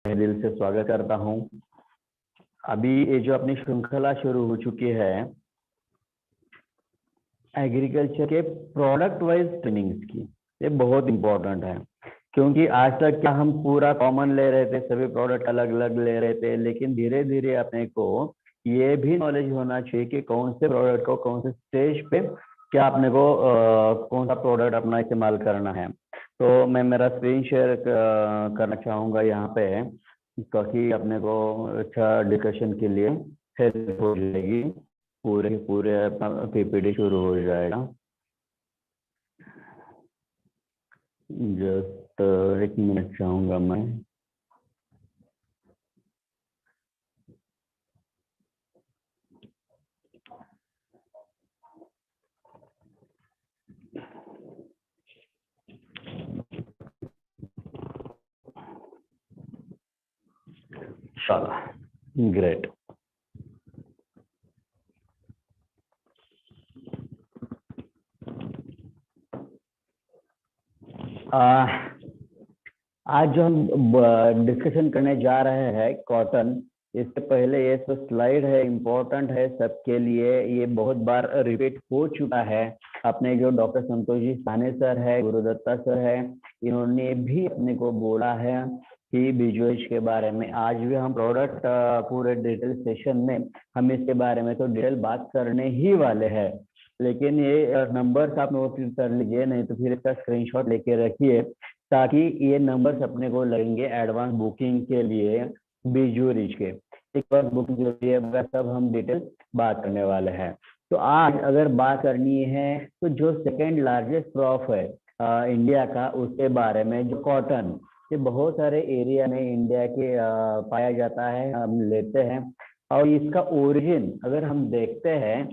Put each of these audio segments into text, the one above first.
मैं दिल से स्वागत करता हूं। अभी ये जो अपनी श्रृंखला शुरू हो चुकी है एग्रीकल्चर के प्रोडक्ट वाइज ट्रेनिंग्स की, ये बहुत इंपॉर्टेंट है क्योंकि आज तक क्या हम पूरा कॉमन ले रहे थे, सभी प्रोडक्ट अलग अलग ले रहे थे, लेकिन धीरे धीरे अपने को ये भी नॉलेज होना चाहिए कि कौन से प्रोडक्ट को कौन से स्टेज पे क्या अपने को कौन सा प्रोडक्ट अपना इस्तेमाल करना है। तो मैं मेरा स्क्रीन शेयर करना चाहूँगा यहाँ पे, ताकि अपने को अच्छा डिस्कशन के लिए हेल्प हो जाएगी। पूरे पूरे पीपीटी शुरू हो जाएगा। जस्ट एक मिनट चाहूँगा मैं। चलो, ग्रेट। आज जो हम डिस्कशन करने जा रहे हैं कॉटन, इससे पहले ये तो स्लाइड है, इम्पोर्टेंट है सबके लिए, ये बहुत बार रिपीट हो चुका है। अपने जो डॉक्टर संतोष जी साने सर है, गुरुदत्ता सर है, इन्होंने भी अपने को बोला है कि बीजोइश के बारे में आज भी हम प्रोडक्ट पूरे डिटेल सेशन में हम इसके बारे में तो डिटेल बात करने ही वाले हैं। लेकिन ये नंबर्स आप नोट कर लीजिए, नहीं तो फिर इसका स्क्रीनशॉट लेके रखिए, ताकि ये नंबर्स अपने को लगेंगे एडवांस बुकिंग के लिए बीजू रिच के। एक बार बुकिंग जो है सब हम डिटेल बात करने वाले हैं। तो आज अगर बात करनी है तो जो सेकेंड लार्जेस्ट क्रॉप है इंडिया का, उसके बारे में जो कॉटन, ये बहुत सारे एरिया में इंडिया के पाया जाता है, हम लेते हैं। और इसका ओरिजिन अगर हम देखते हैं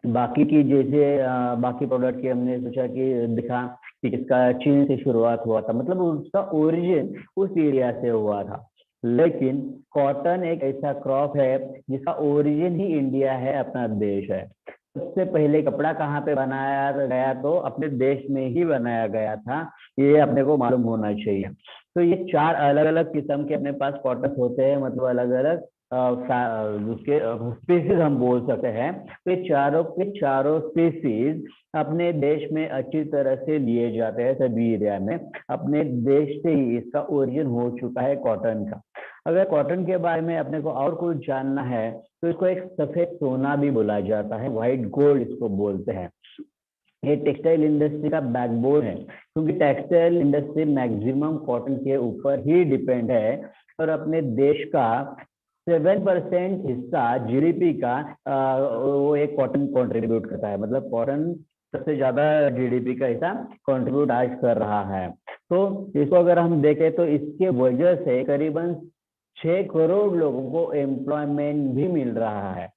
बाकी की, जैसे बाकी प्रोडक्ट की हमने सोचा कि दिखा कि इसका चीन से शुरुआत हुआ था, मतलब उसका ओरिजिन उस एरिया से हुआ था। लेकिन कॉटन एक ऐसा क्रॉप है जिसका ओरिजिन ही इंडिया है, अपना देश है। सबसे पहले कपड़ा कहाँ पे बनाया गया, तो अपने देश में ही बनाया गया था, ये अपने को मालूम होना चाहिए। तो ये चार अलग अलग किस्म के अपने पास कॉटन होते हैं, मतलब अलग अलग उसके स्पीसीज हम बोल सकते हैं। तो ये चारों के चारों स्पीसीज अपने देश में अच्छी तरह से लिए जाते हैं, सभी एरिया में अपने देश से ही इसका ओरिजिन हो चुका है कॉटन का। अगर कॉटन के बारे में अपने को और कुछ जानना है तो इसको एक सफेद सोना भी बोला जाता है, व्हाइट गोल्ड इसको बोलते हैं। ये टेक्सटाइल इंडस्ट्री का बैकबोन है, क्योंकि टेक्सटाइल इंडस्ट्री मैक्सिमम कॉटन के ऊपर ही डिपेंड है। और अपने देश का 7% हिस्सा जीडीपी का वो एक कॉटन कंट्रीब्यूट करता है, मतलब कॉटन सबसे ज्यादा जीडीपी का हिस्सा कंट्रीब्यूट आज कर रहा है। तो इसको अगर हम देखें तो इसके वजह से करीबन 6 करोड़ लोगों को एम्प्लॉयमेंट भी मिल रहा है।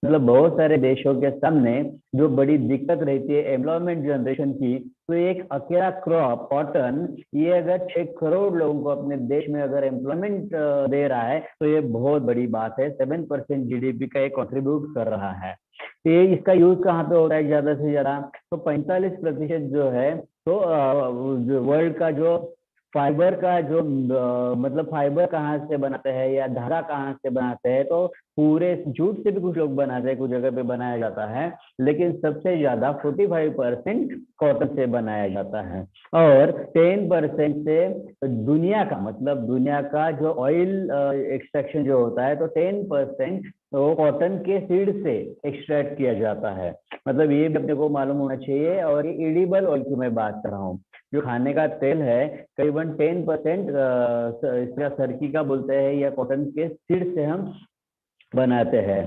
मतलब बहुत सारे देशों के सामने जो बड़ी दिक्कत रहती है एम्प्लॉयमेंट जनरेशन की, तो एक अकेला क्रॉप कॉटन, ये अगर 6 करोड़ लोगों को अपने देश में अगर एम्प्लॉयमेंट दे रहा है तो ये बहुत बड़ी बात है। 7% जीडीपी का ये कंट्रीब्यूट कर रहा है। तो ये इसका यूज कहाँ पे होता है ज्यादा से ज्यादा, तो 45% जो है, तो वर्ल्ड का जो फाइबर का जो मतलब फाइबर कहाँ से बनाते हैं या धागा कहाँ से बनाते हैं, तो पूरे जूट से भी कुछ लोग बनाते हैं, कुछ जगह पे बनाया जाता है, लेकिन सबसे ज्यादा 45% कॉटन से बनाया जाता है। और 10% से दुनिया का, मतलब दुनिया का जो ऑयल एक्सट्रैक्शन जो होता है, तो 10% तो कॉटन के सीड से एक्सट्रैक्ट किया जाता है। मतलब ये भी अपने को मालूम होना चाहिए। और ये एडिबल ऑयल की मैं बात कर रहा हूँ, जो खाने का तेल है, करीबन 10% इसका सरकी का बोलते हैं, या कॉटन के सीड से हम बनाते हैं।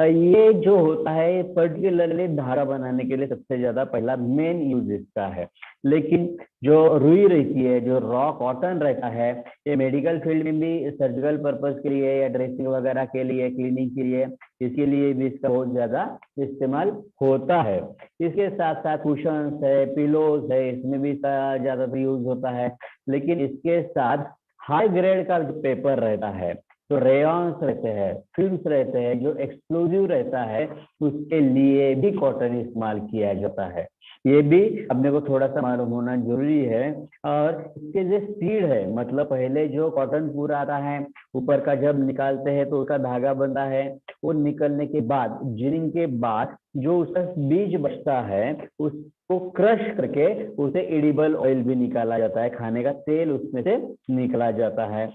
ये जो होता है पर्टिकुलरली धागा बनाने के लिए सबसे ज्यादा पहला मेन यूज इसका है। लेकिन जो रुई रहती है, जो रॉ कॉटन रहता है, ये मेडिकल फील्ड में भी सर्जिकल पर्पज के लिए या ड्रेसिंग वगैरह के लिए, क्लीनिंग के लिए, इसके लिए भी इसका बहुत ज्यादा इस्तेमाल होता है। इसके साथ साथ कुशन्स है, पिलोज है, इसमें भी इसका ज्यादातर यूज होता है। लेकिन इसके साथ हाई ग्रेड का जो पेपर रहता है, तो रेयॉन्स रहते हैं, फिल्म्स रहते हैं, जो एक्सक्लूसिव रहता है, उसके लिए भी कॉटन इस्तेमाल किया जाता है। ये भी अपने को थोड़ा सा मालूम होना जरूरी है। और इसके जो सीड है, मतलब पहले जो कॉटन पूरा आता है, ऊपर का जब निकालते हैं तो उसका धागा बनता है। वो निकलने के बाद, जिनिंग के बाद जो उसका बीज बचता है, उसको क्रश करके उसे एडिबल ऑयल भी निकाला जाता है, खाने का तेल उसमें से निकला जाता है।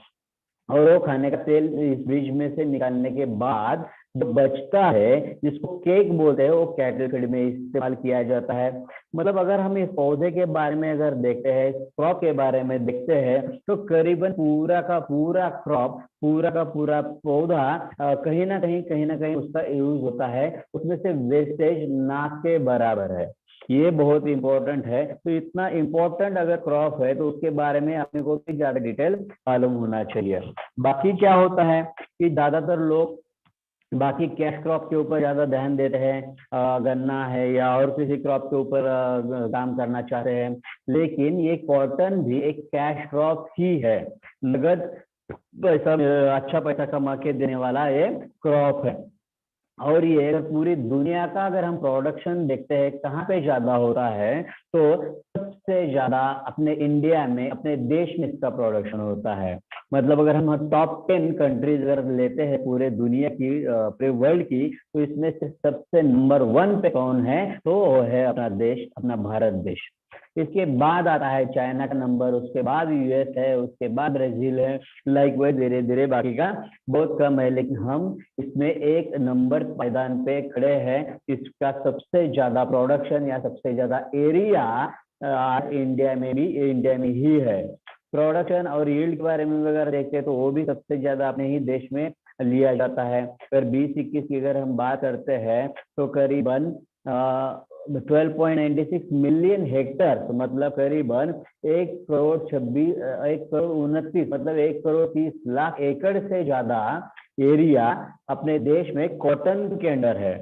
और वो खाने का तेल इस बीज में से निकालने के बाद जो बचता है, जिसको केक बोलते हैं, वो कैटल फीड में इस्तेमाल किया जाता है। मतलब अगर हम इस पौधे के बारे में अगर देखते हैं, क्रॉप के बारे में देखते हैं, तो करीबन पूरा का पूरा क्रॉप, पूरा का पूरा पौधा कहीं ना कहीं उसका यूज होता है, उसमें से वेस्टेज ना के बराबर है। ये बहुत इंपॉर्टेंट है। तो इतना इंपॉर्टेंट अगर क्रॉप है तो उसके बारे में अपने को भी ज्यादा डिटेल मालूम होना चाहिए। बाकी क्या होता है कि ज्यादातर लोग बाकी कैश क्रॉप के ऊपर ज्यादा ध्यान देते हैं, गन्ना है या और किसी क्रॉप के ऊपर काम करना चाहते हैं। लेकिन ये कॉटन भी एक कैश क्रॉप ही है, नगद पैसा, अच्छा पैसा कमा के देने वाला ये क्रॉप है। और ये अगर पूरी दुनिया का अगर हम प्रोडक्शन देखते हैं कहाँ पे ज्यादा होता है, तो सबसे ज्यादा अपने इंडिया में, अपने देश में इसका प्रोडक्शन होता है। मतलब अगर हम टॉप 10 कंट्रीज अगर लेते हैं पूरे दुनिया की, पूरे वर्ल्ड की, तो इसमें से सबसे नंबर 1 पे कौन है, तो वो है अपना देश, अपना भारत देश। इसके बाद आता है चाइना का नंबर, उसके बाद यूएस है, उसके बाद ब्राजील है। लाइक वही धीरे धीरे बाकी का बहुत कम है, लेकिन हम इसमें एक नंबर पायदान पे खड़े हैं। इसका सबसे ज्यादा प्रोडक्शन या सबसे ज्यादा एरिया इंडिया में ही है। प्रोडक्शन और यील्ड के बारे में अगर देखते हैं तो वो भी सबसे ज्यादा अपने ही देश में लिया जाता है। अगर 2021 की अगर हम बात करते हैं तो करीबन 12.96 मिलियन हेक्टर, तो मतलब करीबन 1 करोड़ 29, मतलब 1 करोड़ 30 लाख एकड़ से ज्यादा एरिया अपने देश में कॉटन के अंडर है।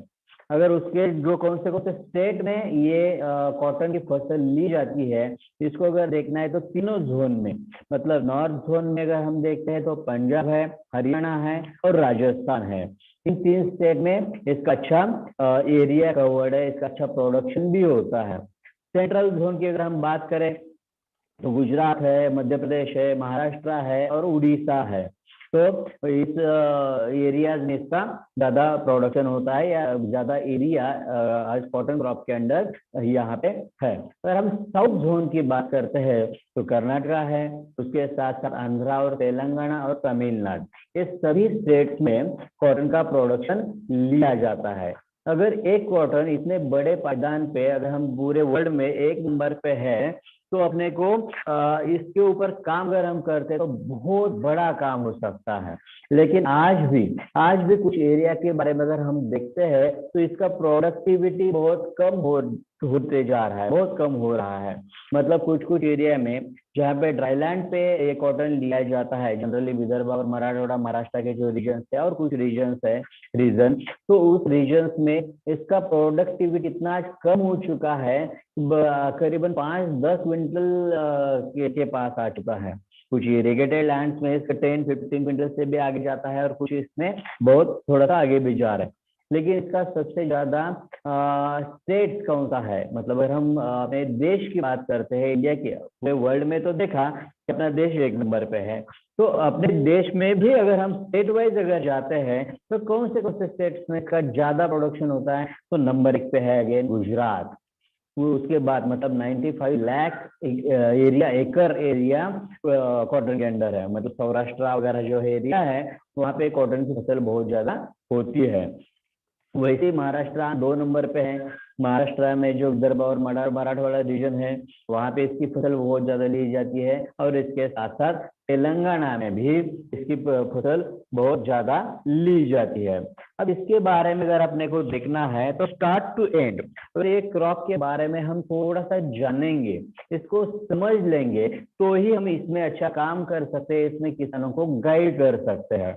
अगर उसके जो कौन से स्टेट में ये कॉटन की फसल ली जाती है, इसको अगर देखना है तो तीनों जोन में, मतलब नॉर्थ जोन में अगर हम देखते हैं तो पंजाब है, हरियाणा है और राजस्थान है। इन 3 स्टेट में इसका अच्छा एरिया कवर्ड है, इसका अच्छा प्रोडक्शन भी होता है। सेंट्रल जोन की अगर हम बात करें तो गुजरात है, मध्य प्रदेश है, महाराष्ट्र है और उड़ीसा है। तो इस एरियाज में इसका ज्यादा प्रोडक्शन होता है या ज्यादा एरिया आज कॉटन क्रॉप के अंडर यहाँ पे है। अगर हम साउथ जोन की बात करते हैं तो कर्नाटका है, उसके साथ साथ आंध्रा और तेलंगाना और तमिलनाडु, ये सभी स्टेट्स में कॉटन का प्रोडक्शन लिया जाता है। अगर एक कॉटन इतने बड़े पायदान पे, अगर हम पूरे वर्ल्ड में 1 नंबर पे है, तो अपने को इसके ऊपर काम अगर हम करते हैं तो बहुत बड़ा काम हो सकता है। लेकिन आज भी कुछ एरिया के बारे में अगर हम देखते हैं तो इसका प्रोडक्टिविटी बहुत कम होते जा रहा है, बहुत कम हो रहा है। मतलब कुछ कुछ एरिया में जहाँ पे ड्राईलैंड पे ये कॉटन लिया जाता है, जनरली विदर्भ और मराठवाड़ा महाराष्ट्र के जो रीजन है और कुछ रीजन, तो उस रीजन में इसका प्रोडक्टिविटी इतना कम हो चुका है, करीबन 5-10 क्विंटल के पास आ चुका है। कुछ इरिगेटेड लैंड्स में इसका 10-15 क्विंटल से भी आगे जाता है और कुछ इसमें बहुत थोड़ा सा आगे भी जा रहा है। लेकिन इसका सबसे ज्यादा स्टेट कौन सा है, मतलब अगर हम अपने देश की बात करते हैं, इंडिया की, पूरे वर्ल्ड में तो देखा कि अपना देश 1 नंबर पे है। तो अपने देश में भी अगर हम स्टेट वाइज अगर जाते हैं तो कौन से स्टेट्स में का ज्यादा प्रोडक्शन होता है, तो नंबर 1 पे है अगेन गुजरात। उसके बाद मतलब 95 लाख एकड़ एरिया कॉटन के अंडर है। मतलब सौराष्ट्र वगैरह जो एरिया है वहाँ पे कॉटन की फसल बहुत ज्यादा होती है। वैसे ही महाराष्ट्र 2 नंबर पे है। महाराष्ट्र में जो विदर्भ और मराठवाड़ा रीजन है वहाँ पे इसकी फसल बहुत ज्यादा ली जाती है, और इसके साथ साथ तेलंगाना में भी इसकी फसल बहुत ज्यादा ली जाती है। अब इसके बारे में अगर अपने को देखना है तो स्टार्ट टू एंड, और एक क्रॉप के बारे में हम थोड़ा सा जानेंगे, इसको समझ लेंगे, तो ही हम इसमें अच्छा काम कर सकते हैं, इसमें किसानों को गाइड कर सकते हैं।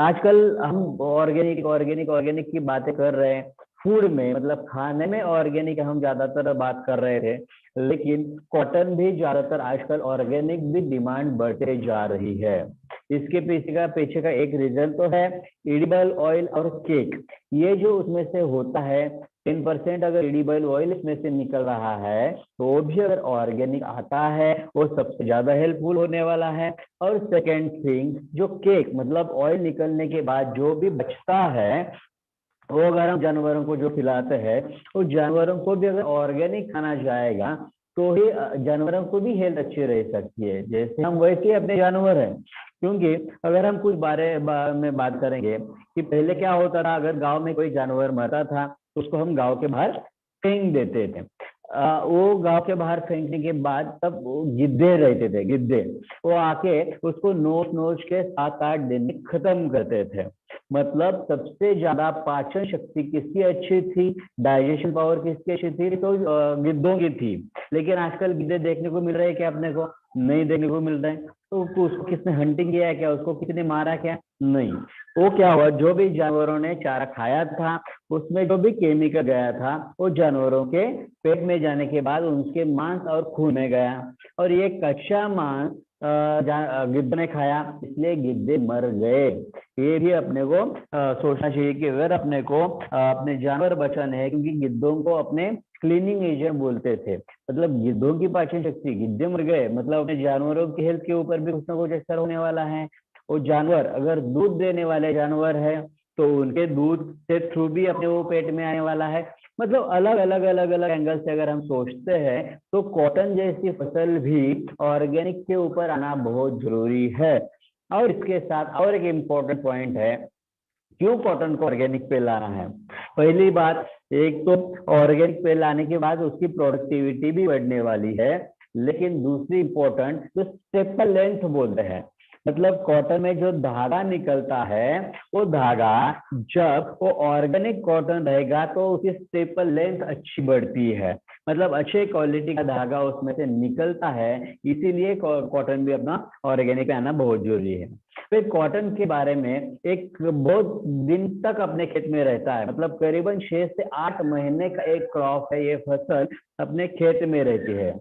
आजकल हम ऑर्गेनिक की बातें कर रहे हैं, फूड में मतलब खाने में ऑर्गेनिक हम ज्यादातर बात कर रहे थे, लेकिन कॉटन भी ज्यादातर आजकल ऑर्गेनिक भी डिमांड बढ़ते जा रही है। इसके पीछे का एक रीजन तो है एडिबल ऑयल और केक। ये जो उसमें से होता है 10% अगर एडिबल ऑयल इसमें से निकल रहा है तो वो भी अगर ऑर्गेनिक आता है वो सबसे ज्यादा हेल्पफुल होने वाला है। और सेकेंड थिंग जो केक मतलब ऑयल निकलने के बाद जो भी बचता है वो अगर हम जानवरों को जो खिलाते हैं तो जानवरों को भी अगर ऑर्गेनिक खाना जाएगा तो ही जानवरों को भी हेल्थ अच्छी रह सकती है, जैसे हम वैसे ही अपने जानवर हैं। क्योंकि अगर हम कुछ में बात करेंगे कि पहले क्या होता था, अगर गांव में कोई जानवर मरता था तो उसको हम गांव के बाहर फेंक देते थे। वो गांव के बाहर फेंकने के बाद तब गिद्धे रहते थे, गिद्धे वो आके उसको नोच नोच के 7-8 दिन में खत्म करते थे। मतलब सबसे ज्यादा पाचन शक्ति किसकी अच्छी थी, डाइजेशन पावर किसकी अच्छी थी, तो गिद्धों की थी। लेकिन आजकल गिद्धे देखने को मिल रहे हैं क्या अपने को? नहीं देखने को मिल रहे हैं। तो उसको किसने हंटिंग किया है क्या, उसको किसने मारा क्या? नहीं। वो क्या हुआ, जो भी जानवरों ने चारा खाया था उसमें जो भी केमिकल गया था वो जानवरों के पेट में जाने के बाद उनके मांस और खून में गया, और ये कच्चा मांस गिद्ध ने खाया, इसलिए गिद्धे मर गए। ये भी अपने को सोचना चाहिए कि अगर अपने को अपने जानवर बचाने हैं, क्योंकि गिद्धों को अपने क्लीनिंग एजेंट बोलते थे। मतलब गिद्धों की पाचन शक्ति, गिद्धे मर गए मतलब अपने जानवरों की हेल्थ के ऊपर भी कुछ ना कुछ असर होने वाला है। वो जानवर अगर दूध देने वाले जानवर है तो उनके दूध से थ्रू भी अपने वो पेट में आने वाला है। मतलब अलग अलग एंगल से अगर हम सोचते हैं तो कॉटन जैसी फसल भी ऑर्गेनिक के ऊपर आना बहुत जरूरी है। और इसके साथ और एक इम्पोर्टेंट पॉइंट है, क्यों कॉटन को ऑर्गेनिक पे लाना है। पहली बात, एक तो ऑर्गेनिक पे लाने के बाद उसकी प्रोडक्टिविटी भी बढ़ने वाली है, लेकिन दूसरी इंपॉर्टेंट जो स्टेपल लेंथ बोलते हैं, मतलब कॉटन में जो धागा निकलता है वो धागा जब वो ऑर्गेनिक कॉटन रहेगा तो उसकी स्टेपल लेंथ अच्छी बढ़ती है, मतलब अच्छे क्वालिटी का धागा उसमें से निकलता है। इसीलिए कॉटन भी अपना ऑर्गेनिक पे आना बहुत जरूरी है। फिर कॉटन के बारे में एक बहुत दिन तक अपने खेत में रहता है, मतलब करीबन 6 से 8 महीने का एक क्रॉप है, ये फसल अपने खेत में रहती है।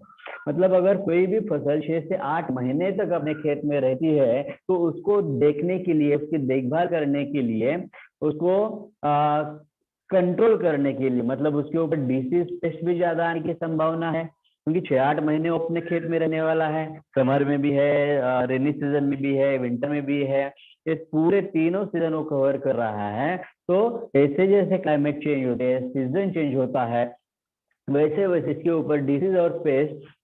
मतलब अगर कोई भी फसल 6 से 8 महीने तक अपने खेत में रहती है तो उसको देखने के लिए, उसकी देखभाल करने के लिए, उसको कंट्रोल करने के लिए, मतलब उसके ऊपर डिसीज पेस्ट भी ज्यादा आने की संभावना है, क्योंकि 6-8 महीने वो अपने खेत में रहने वाला है। समर में भी है, रेनी सीजन में भी है, विंटर में भी है, इस पूरे तीनों सीजन को कवर कर रहा है। तो जैसे जैसे क्लाइमेट चेंज होते हैं, सीजन चेंज होता है, वैसे वैसे इसके ऊपर डिसीज और पेस्ट,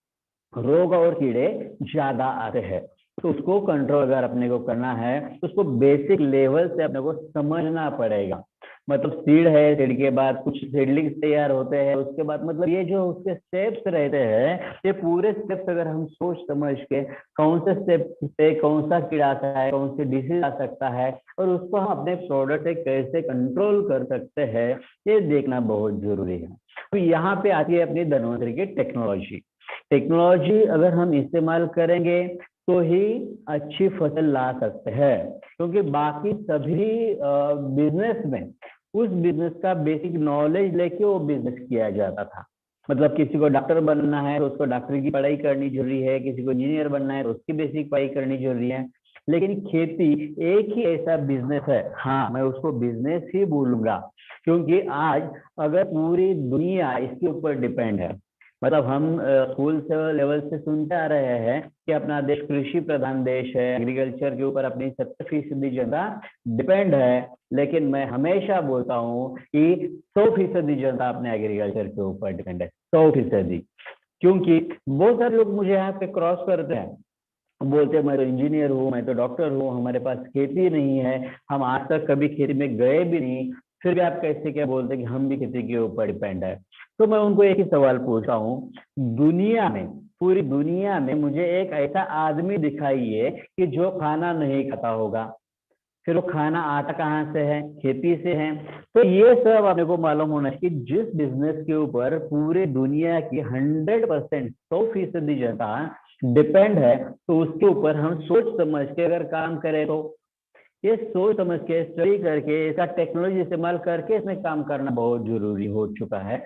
रोग और कीड़े ज्यादा आते हैं। तो उसको कंट्रोल अगर अपने को करना है तो उसको बेसिक लेवल से अपने को समझना पड़ेगा। मतलब सीड है, सीड के बाद कुछ सीडलिंग्स तैयार होते हैं, उसके बाद मतलब ये जो उसके स्टेप्स रहते हैं, ये पूरे स्टेप्स अगर हम सोच समझ के कौन से स्टेप पे कौन सा कीड़ा आता है, कौन सी डिसीज आ सकता है, और उसको हम अपने प्रोडक्ट से कैसे कंट्रोल कर सकते हैं, ये देखना बहुत जरूरी है। तो यहाँ पे आती है अपनी धन्वंतरि की टेक्नोलॉजी। टेक्नोलॉजी अगर हम इस्तेमाल करेंगे तो ही अच्छी फसल ला सकते हैं, क्योंकि बाकी सभी बिजनेस में उस बिजनेस का बेसिक नॉलेज लेके वो बिजनेस किया जाता था। मतलब किसी को डॉक्टर बनना है तो उसको डॉक्टर की पढ़ाई करनी जरूरी है, किसी को इंजीनियर बनना है तो उसकी बेसिक पढ़ाई करनी जरूरी है। लेकिन खेती एक ही ऐसा बिजनेस है, हाँ मैं उसको बिजनेस ही बोलूंगा, क्योंकि आज अगर पूरी दुनिया इसके ऊपर डिपेंड है, मतलब हम स्कूल से लेवल से सुनते आ रहे हैं कि अपना देश कृषि प्रधान देश है, एग्रीकल्चर के ऊपर अपनी 70% जनता डिपेंड है। लेकिन मैं हमेशा बोलता हूँ कि 100% जनता अपने एग्रीकल्चर के ऊपर डिपेंड है, 100%। क्योंकि बहुत सारे लोग मुझे यहाँ पे क्रॉस करते हैं, बोलते हैं मैं तो इंजीनियर हूँ, मैं तो डॉक्टर हूँ, हमारे पास खेती नहीं है, हम आज तक कभी खेती में गए भी नहीं, फिर भी आप कैसे क्या बोलते हैं कि हम भी खेती के ऊपर डिपेंड है। तो मैं उनको एक ही सवाल पूछता हूँ, दुनिया में, पूरी दुनिया में मुझे एक ऐसा आदमी दिखाइए कि जो खाना नहीं खाता होगा। फिर वो खाना आता कहाँ से है? खेती से है। तो ये सब आपने को मालूम होना चाहिए कि जिस बिजनेस के ऊपर पूरे दुनिया की 100%, 100% जनता डिपेंड है, तो उसके ऊपर हम सोच समझ के अगर काम करें तो ये सोच समझ के स्टडी करके इसका टेक्नोलॉजी इस्तेमाल करके इसमें काम करना बहुत जरूरी हो चुका है,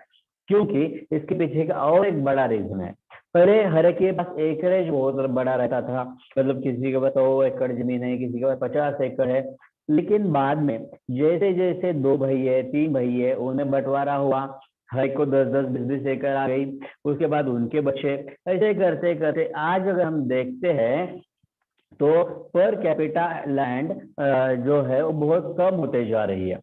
क्योंकि इसके पीछे का और एक बड़ा रीजन है। पहले हर एक के पास एकरेज बहुत बड़ा रहता था, मतलब किसी के पास 100 एकड़ जमीन है, किसी के पास 50 एकड़ है। लेकिन बाद में जैसे जैसे 2 भाई है, 3 भाई है, उन्हें बंटवारा हुआ, हर एक को 10-10, 20-20 एकड़ आ गई। उसके बाद उनके बच्चे, ऐसे करते करते आज अगर हम देखते हैं तो पर कैपिटा लैंड जो है वो बहुत कम होते जा रही है।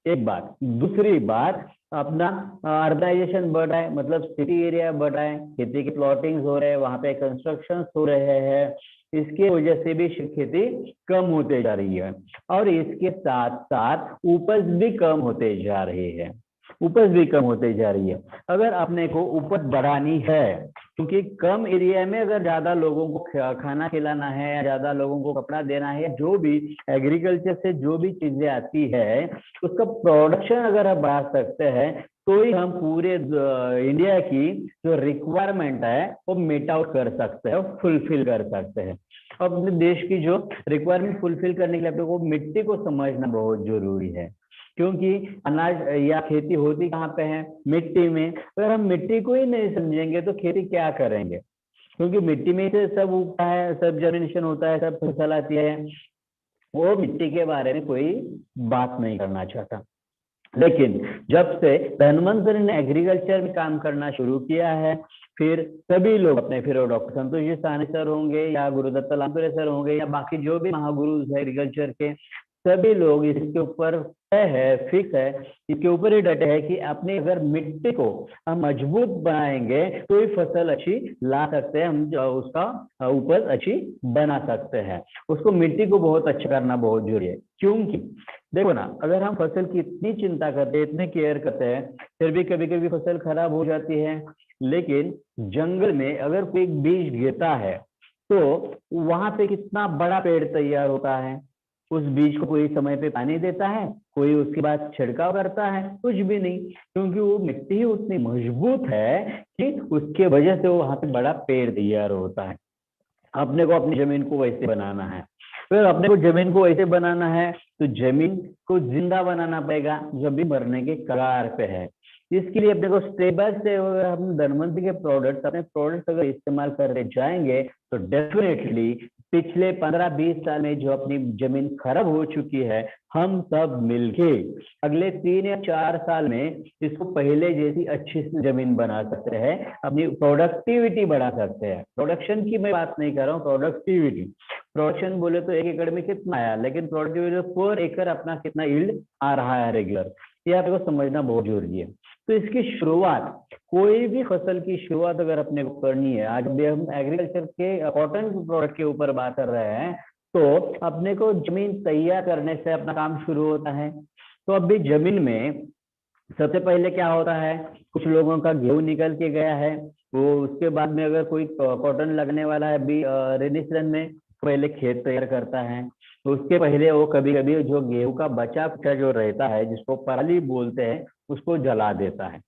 एक बात, दूसरी बात, अपना अर्बनाइजेशन बढ़ रहा है, मतलब सिटी एरिया बढ़ रहा है, खेती के प्लॉटिंग हो रहे हैं, वहां पे कंस्ट्रक्शन हो रहे हैं, इसके वजह से भी खेती कम होते जा रही है। और इसके साथ साथ उपज भी कम होते जा रही है, उपज भी कम होते जा रही है। अगर अपने को उपज बढ़ानी है, क्योंकि कम एरिया में अगर ज्यादा लोगों को खाना खिलाना है, या ज्यादा लोगों को कपड़ा देना है, जो भी एग्रीकल्चर से जो भी चीजें आती है उसका प्रोडक्शन अगर हम बढ़ा सकते हैं, तो ही हम पूरे इंडिया की जो रिक्वायरमेंट है वो मीट आउट कर सकते हैं, फुलफिल कर सकते हैं। अब अपने देश की जो रिक्वायरमेंट फुलफिल करने के लिए अपने को मिट्टी को समझना बहुत जरूरी है, क्योंकि अनाज या खेती होती कहाँ पे है? मिट्टी में। अगर हम मिट्टी को ही नहीं समझेंगे तो खेती क्या करेंगे? क्योंकि मिट्टी में से सब उगता है, सब जर्मिनेशन होता है, सब फसल आती है। वो मिट्टी के बारे में कोई बात नहीं करना चाहता। लेकिन जब से धनवंतरि ने एग्रीकल्चर में काम करना शुरू किया है, फिर सभी लोग अपने, फिर डॉक्टर संतोष जी साहनी सर होंगे, या गुरुदत्त लांतुरे सर होंगे, या बाकी जो भी महागुरु है एग्रीकल्चर के, सभी लोग इसके ऊपर है, फिक्स है, इसके ऊपर ही डटे है कि अपने अगर मिट्टी को हम मजबूत बनाएंगे तो ही फसल अच्छी ला सकते हैं, हम उसका उपज अच्छी बना सकते हैं। उसको मिट्टी को बहुत अच्छा करना बहुत जरूरी है। क्योंकि देखो ना, अगर हम फसल की इतनी चिंता करते हैं, इतने केयर करते हैं, फिर भी कभी कभी फसल खराब हो जाती है। लेकिन जंगल में अगर कोई बीज गिरता है तो वहां पे कितना बड़ा पेड़ तैयार होता है। उस बीज को कोई समय पे पानी देता है, कोई उसके बाद छिड़काव करता है? कुछ भी नहीं, क्योंकि वो मिट्टी ही उतनी मजबूत है कि उसके वजह से वो वहां पे बड़ा पेड़ तैयार होता है। अपने को अपनी जमीन को वैसे बनाना है। फिर अपने को जमीन को वैसे बनाना है तो जमीन को जिंदा बनाना पड़ेगा, जो भी मरने के कगार पे है। इसके लिए अपने को स्टेप बाय स्टेप अगर हम धनवंतरि के प्रोडक्ट, अपने प्रोडक्ट अगर इस्तेमाल करते जाएंगे तो डेफिनेटली पिछले 15-20 साल में जो अपनी जमीन खराब हो चुकी है, हम सब मिलके अगले 3 या 4 साल में इसको पहले जैसी अच्छी जमीन बना सकते हैं, अपनी प्रोडक्टिविटी बढ़ा सकते हैं। प्रोडक्शन की मैं बात नहीं कर रहा हूँ, प्रोडक्टिविटी। प्रोडक्शन बोले तो 1 एकड़ में कितना आया, लेकिन प्रोडक्टिविटी पर एकड़ अपना कितना यील्ड आ रहा है रेगुलर, ये आपको समझना बहुत जरूरी है। तो इसकी शुरुआत, कोई भी फसल की शुरुआत अगर अपने को करनी है, आज भी हम एग्रीकल्चर के कॉटन प्रोडक्ट के ऊपर बात कर रहे हैं, तो अपने को जमीन तैयार करने से अपना काम शुरू होता है। तो अभी जमीन में सबसे पहले क्या होता है, कुछ लोगों का गेहूं निकल के गया है, वो उसके बाद में अगर कोई कॉटन लगने वाला है अभी रेनी सीजन में, पहले खेत तैयार करता है। तो उसके पहले वो कभी कभी जो गेहूं का बचा कुचा जो रहता है, जिसको पराली बोलते हैं, उसको जला देता है।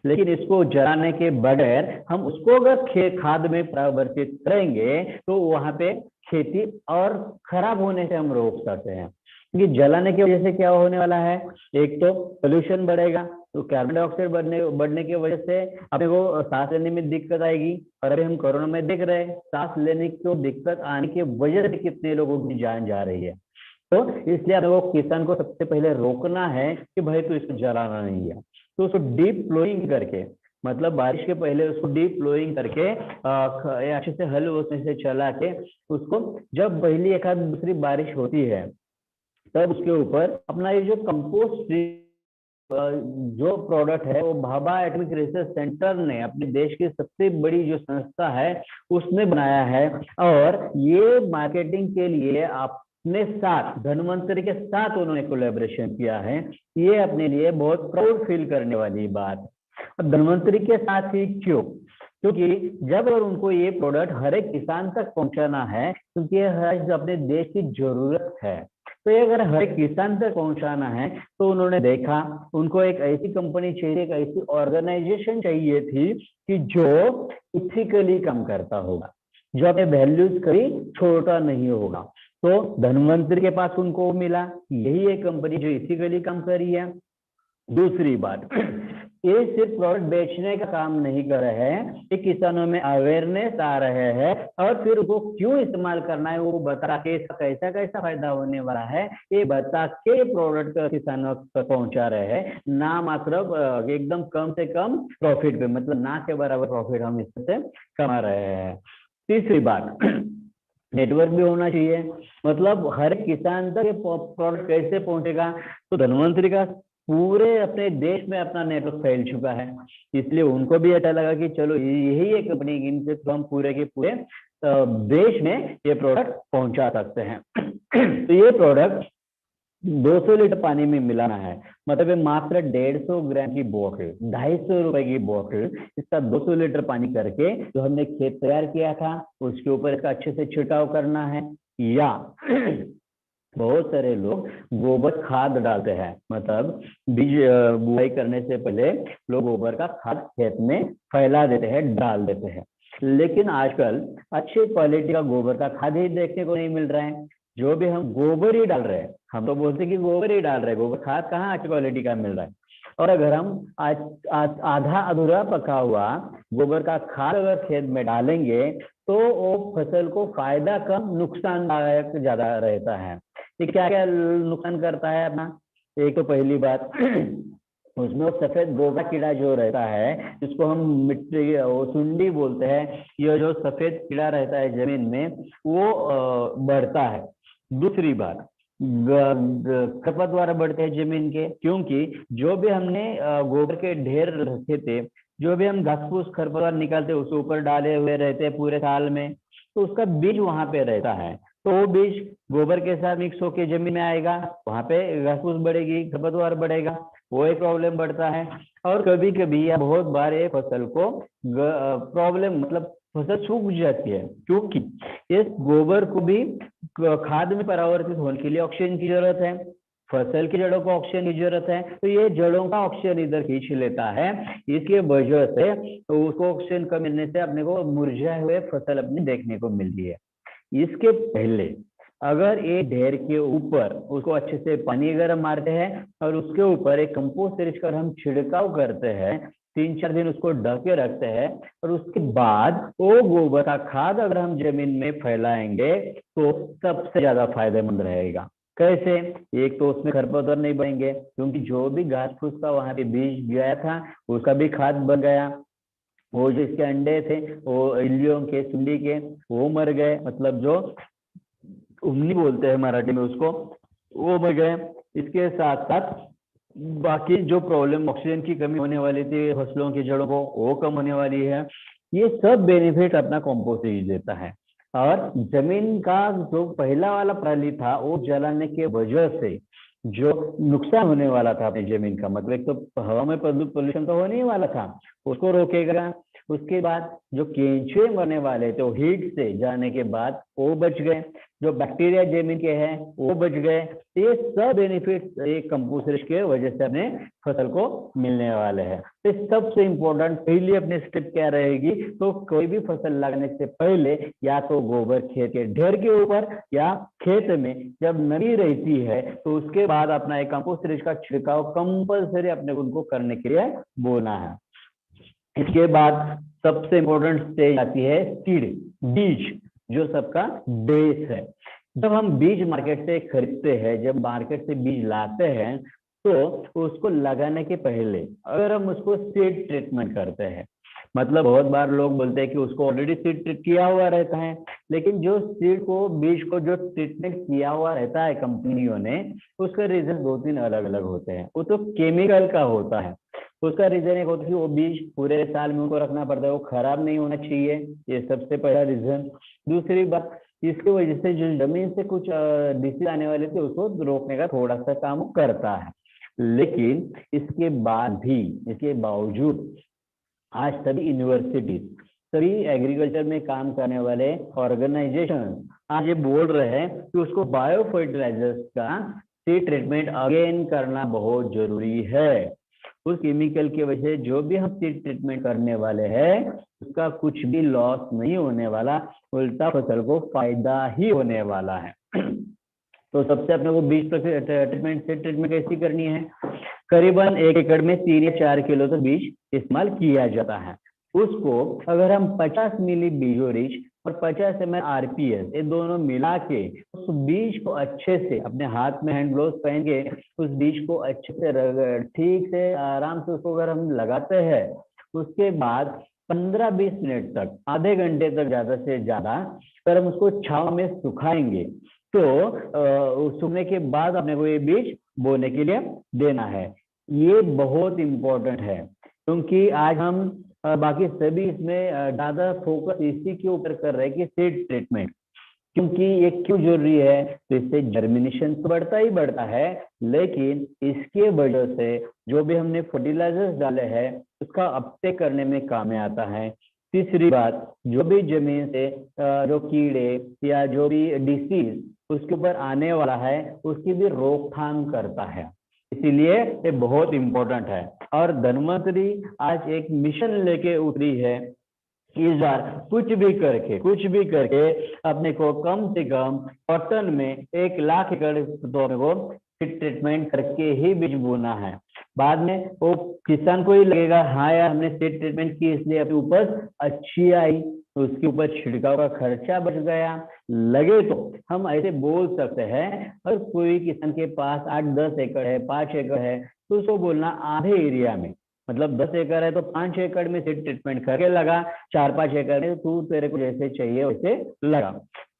लेकिन इसको जलाने के बगैर हम उसको अगर खाद में परिवर्तित करेंगे तो वहां पे खेती और खराब होने से हम रोक सकते हैं। क्योंकि जलाने की वजह से क्या होने वाला है, एक तो पोल्यूशन बढ़ेगा, तो कार्बन डाइऑक्साइड बढ़ने की वजह से अपने को सांस लेने में दिक्कत आएगी। और अभी हम कोरोना में देख रहे हैं, सांस लेने को दिक्कत आने की वजह से कितने लोगों की जान जा रही है। तो इसलिए अपने को किसान को सबसे पहले रोकना है कि भाई तो इसको जलाना नहीं है। तो उसको डीप फ्लोइंग करके, मतलब बारिश के पहले उसको डीप फ्लोइंग करके अच्छे से हल उसमें से चला के, उसको जब पहली एक आध दूसरी बारिश होती है तब उसके ऊपर अपना ये जो कंपोस्ट जो प्रोडक्ट है, वो भाभा एटॉमिक रिसर्च सेंटर ने, अपने देश की सबसे बड़ी जो संस्था है उसने बनाया है। और ये मार्केटिंग के लिए अपने साथ, धनवंतरि के साथ उन्होंने कोलैबोरेशन किया है। ये अपने लिए बहुत प्राउड फील करने वाली बात है। और धनवंतरि के साथ ही क्यों? क्योंकि जब और उनको ये प्रोडक्ट हर एक किसान तक पहुंचाना है, क्योंकि ये अपने देश की जरूरत है, तो ये अगर हर एक किसान तक पहुंचाना है तो उन्होंने देखा, उनको एक ऐसी कंपनी चाहिए, एक ऐसी ऑर्गेनाइजेशन चाहिए थी कि जो इथिकली काम करता होगा, जो अपने वैल्यूज कभी छोटा नहीं होगा। तो धनवंतरी के पास उनको मिला, यही एक कंपनी जो इसी के लिए काम कर रही है। दूसरी बात, ये सिर्फ प्रोडक्ट बेचने का काम नहीं कर रहे हैं, ये किसानों में अवेयरनेस आ रहे हैं और फिर वो क्यों इस्तेमाल करना है वो बता के कैसा कैसा फायदा होने वाला है ये बता के प्रोडक्ट किसानों तक पहुंचा रहे हैं, ना मात्र एकदम कम से कम प्रॉफिट पे, मतलब ना के बराबर प्रॉफिट हम इससे कमा रहे हैं। तीसरी बात, नेटवर्क भी होना चाहिए, मतलब हर एक किसान तक ये प्रोडक्ट कैसे पहुंचेगा, तो धनवंतरी का पूरे अपने देश में अपना नेटवर्क फैल चुका है, इसलिए उनको भी अच्छा लगा कि चलो यही एक कंपनी इनसे तो हम पूरे के पूरे देश में ये प्रोडक्ट पहुंचा सकते हैं। तो ये प्रोडक्ट 200 लीटर पानी में मिलाना है, मतलब मात्र 150 ग्राम की बोतल, 250 रुपए की बोतल, इसका 200 लीटर पानी करके जो हमने खेत तैयार किया था उसके ऊपर इसका अच्छे से छिड़काव करना है। या बहुत सारे लोग गोबर खाद डालते हैं, मतलब बीज बुआई करने से पहले लोग गोबर का खाद खेत में फैला देते हैं, डाल देते हैं, लेकिन आजकल अच्छी क्वालिटी का गोबर का खाद ही देखने को नहीं मिल रहा है, जो भी हम गोबर ही डाल रहे हैं, हम तो बोलते हैं कि गोबर ही डाल रहे हैं, गोबर खाद कहाँ अच्छी क्वालिटी का मिल रहा है। और अगर हम आधा अधूरा पका हुआ गोबर का खाद अगर खेत में डालेंगे तो वो फसल को फायदा कम नुकसानदायक ज्यादा रहता है। ये क्या क्या नुकसान करता है अपना, एक तो पहली बात उसमें सफेद गोगा कीड़ा जो रहता है जिसको हम मिट्टी सुंडी बोलते हैं, ये जो सफेद कीड़ा रहता है जमीन में वो बढ़ता है। दूसरी बात, खरपतवार बढ़ते हैं जमीन के, क्योंकि जो भी हमने गोबर के ढेर रखे थे, जो भी हम घास फूस खरपतवार निकालते उसके ऊपर डाले हुए रहते हैं पूरे साल में, तो उसका बीज वहां पे रहता है, तो वो बीज गोबर के साथ मिक्स होके जमीन में आएगा, वहां पे घास फूस बढ़ेगी, खरपतवार बढ़ेगा, वो एक प्रॉब्लम बढ़ता है। और कभी कभी या बहुत बार ये फसल को प्रॉब्लम, मतलब फसल सूख जाती है, क्योंकि इस गोबर को भी खाद में परावर्तित होने के लिए ऑक्सीजन की जरूरत है, फसल की जड़ों को ऑक्सीजन की जरूरत है, तो ये जड़ों का ऑक्सीजन इधर खींच लेता है, इसके वजह से तो उसको ऑक्सीजन कम मिलने से अपने को मुरझाए हुए फसल अपनी देखने को मिलती है। इसके पहले अगर एक ढेर के ऊपर उसको अच्छे से पानी अगर मारते हैं और उसके ऊपर एक कंपोस्ट सीरीज का हम छिड़काव करते हैं, 3-4 दिन उसको ढक के रखते हैं और उसके बाद वो गोबर का खाद अगर हम जमीन में फैलाएंगे तो सबसे ज्यादा फायदेमंद रहेगा। कैसे, एक तो उसमें खरपतवार नहीं बढ़ेंगे, क्योंकि जो भी घास फूस का वहां पे बीज गया था उसका भी खाद बन गया, वो जो इसके अंडे थे वो इल्लियों के सुंडी के वो मर गए, मतलब जो उमनी बोलते हैं मराठी में उसको, वो मर गए। इसके साथ साथ बाकी जो प्रॉब्लम ऑक्सीजन की कमी होने वाली थी फसलों की जड़ों को वो कम होने वाली है, ये सब बेनिफिट अपना कंपोस्ट ही देता है। और जमीन का जो पहला वाला प्रणाली था वो जलाने के वजह से जो नुकसान होने वाला था अपनी जमीन का, मतलब एक तो हवा में पोल्यूशन तो होने ही वाला था, उसको रोकेगा। उसके बाद जो केंचुए मरने वाले थे हीट से जाने के बाद वो बच गए, जो बैक्टीरिया जमीन के हैं वो बच गए। ये सब बेनिफिट एक कंपोस्ट के वजह से अपने फसल को मिलने वाले हैं। तो सबसे इम्पोर्टेंट पहली अपनी स्टेप क्या रहेगी, तो कोई भी फसल लगाने से पहले या तो गोबर खेत के ढेर के ऊपर या खेत में जब नमी रहती है तो उसके बाद अपना एक कंपोस्ट का छिड़काव कंपल्सरी अपने उनको करने के लिए बोलना है। इसके बाद सबसे इम्पोर्टेंट स्टेज आती है सीड, बीज, जो सबका बेस है। जब हम बीज मार्केट से खरीदते हैं, जब मार्केट से बीज लाते हैं तो उसको लगाने के पहले अगर हम उसको सीड ट्रीटमेंट करते हैं, मतलब बहुत बार लोग बोलते हैं कि उसको ऑलरेडी सीड ट्रीट किया हुआ रहता है, लेकिन जो सीड को बीज को जो ट्रीटमेंट किया हुआ रहता है कंपनियों ने, उसका रीजन 2-3 अलग अलग होते हैं। वो तो केमिकल का होता है, उसका रीजन एक होता है कि वो बीज पूरे साल में उनको रखना पड़ता है, वो खराब नहीं होना चाहिए, ये सबसे पहला रीजन। दूसरी बात, इसकी वजह से जो जमीन से कुछ डिसीज आने वाले थे उसको रोकने का थोड़ा सा काम करता है। लेकिन इसके बाद भी, इसके बावजूद आज सभी यूनिवर्सिटी, सभी एग्रीकल्चर में काम करने वाले ऑर्गेनाइजेशन आज ये बोल रहे हैं कि उसको बायो फर्टिलाइजर्स का सीड ट्रीटमेंट अगेन करना बहुत जरूरी है। उस केमिकल की वजह से जो भी हम सीड ट्रीटमेंट करने वाले हैं उसका कुछ भी लॉस नहीं होने वाला, उल्टा फसल को फायदा ही होने वाला है। तो सबसे अपने को बीज ट्रीटमेंट से ट्रीटमेंट कैसी करनी है, करीबन 1 एकड़ में 3 या 4 किलो तो बीज इस्तेमाल किया जाता है। उसको अगर हम 50 मिली बीजो रिच और 50 ml आरपीएस ये दोनों मिला के उस बीज को अच्छे से अपने हाथ में हैंड ग्लोव्स पहन के उस बीज को अच्छे से ठीक से आराम से उसको अगर हम लगाते हैं, उसके बाद 15-20 मिनट तक, आधे घंटे तक ज्यादा से ज्यादा अगर हम उसको छांव में सुखाएंगे तो सूखने के बाद अपने को ये बीज बोने के लिए देना है। ये बहुत इम्पोर्टेंट है क्योंकि आज हम बाकी सभी इसमें ज्यादा फोकस इसी के ऊपर कर रहे हैं कि सीड ट्रीटमेंट, क्योंकि ये क्यों जरूरी है, तो इससे जर्मिनेशन तो बढ़ता ही बढ़ता है, लेकिन इसके वजह से जो भी हमने फर्टिलाइजर्स डाले हैं उसका अपटेक करने में काम में आता है। तीसरी बात, जो भी जमीन से जो कीड़े या जो भी डिसीज उसके ऊपर आने वाला है उसकी भी रोकथाम करता है, इसीलिए ये बहुत इंपॉर्टेंट है। और धन्वंतरी आज एक मिशन लेके उतरी है, इस बार कुछ भी करके अपने को कम से कम कॉटन में 1 लाख एकड़ तो को ट्रीटमेंट करके ही बीज बोना है। बाद में वो किसान को ही लगेगा हाँ यार हमने सीड ट्रीटमेंट की इसलिए अपनी उपज अच्छी आई, तो उसके ऊपर छिड़काव का खर्चा बच गया। लगे तो हम ऐसे बोल सकते हैं, अगर कोई किसान के पास 8-10 एकड़ है, 5 एकड़ है, तो उसको बोलना आधे एरिया में, मतलब 10 एकड़ है तो 5 एकड़ में सीड ट्रीटमेंट करके लगा, 4-5 एकड़ में तू तेरे को जैसे चाहिए वैसे लगा।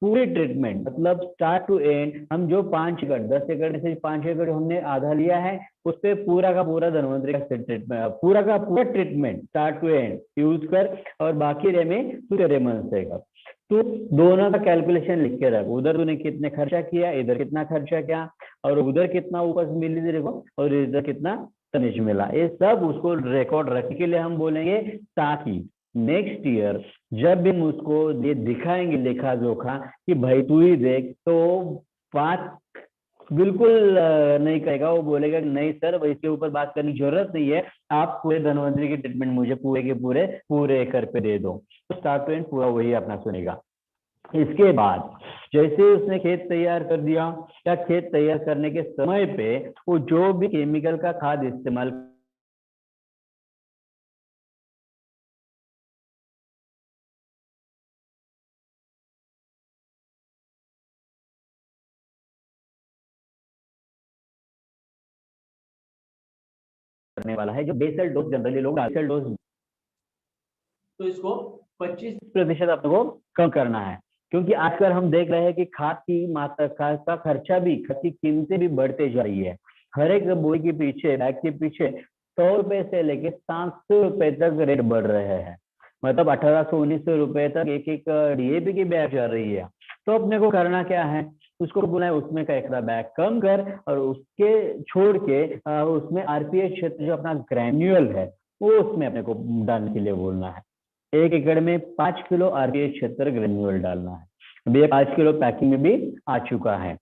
पूरी ट्रीटमेंट मतलब स्टार्ट टू एंड, हम जो 5 एकड़ 10 एकड़ में से 5 एकड़ हमने आधा लिया है उस पर पूरा का पूरा धन्वंतरी का सीड ट्रीटमेंट, पूरा का पूरा treatment start to end use कर, और बाकी रे में तू तेरे मन से कर। तो दोनों का कैलकुलेशन लिख के रख, उधर तूने कितने खर्चा किया, इधर कितना खर्चा किया, और उधर कितना उपज मिली तेरे को और इधर कितना तनिज मिला, ये सब उसको रिकॉर्ड रखने के लिए हम बोलेंगे, ताकि नेक्स्ट ईयर जब भी हम उसको ये दिखाएंगे लेखा जोखा कि भाई तू ही देख, तो बात बिल्कुल नहीं कहेगा, वो बोलेगा कि नहीं सर इसके ऊपर बात करने की जरूरत नहीं है, आप पूरे धन्वंतरी की ट्रीटमेंट मुझे पूरे के पूरे एकड़ पे दे दो। तो स्टार्ट टू एंड पूरा वही अपना सुनेगा। इसके बाद जैसे उसने खेत तैयार कर दिया, या खेत तैयार करने के समय पे वो जो भी केमिकल का खाद इस्तेमाल करने वाला है, जो बेसल डोज जनरली लोग बेसल डोज, तो इसको 25% अपने को कम करना है, क्योंकि आजकल हम देख रहे हैं कि खाद की मात्रा का खर्चा भी, खाद की कीमतें भी बढ़ते जा रही है। हर एक बोई के पीछे, बैग के पीछे 100 रुपए से लेके 700 रुपए तक रेट बढ़ रहे हैं, मतलब 1800-1900 रुपए तक एक डीएपी की बैग चल रही है। तो अपने को करना क्या है, उसको बोला है उसमें का एक बैग कम कर और उसके छोड़ के उसमें आरपीएच क्षेत्र जो अपना ग्रैन्यूअल है वो उसमें अपने को डालने के लिए बोलना है। 1 एकड़ में 5 किलो आरपीएच क्षेत्र ग्रेन्यूल डालना है। अभी ये 5 किलो पैकिंग में भी आ चुका है।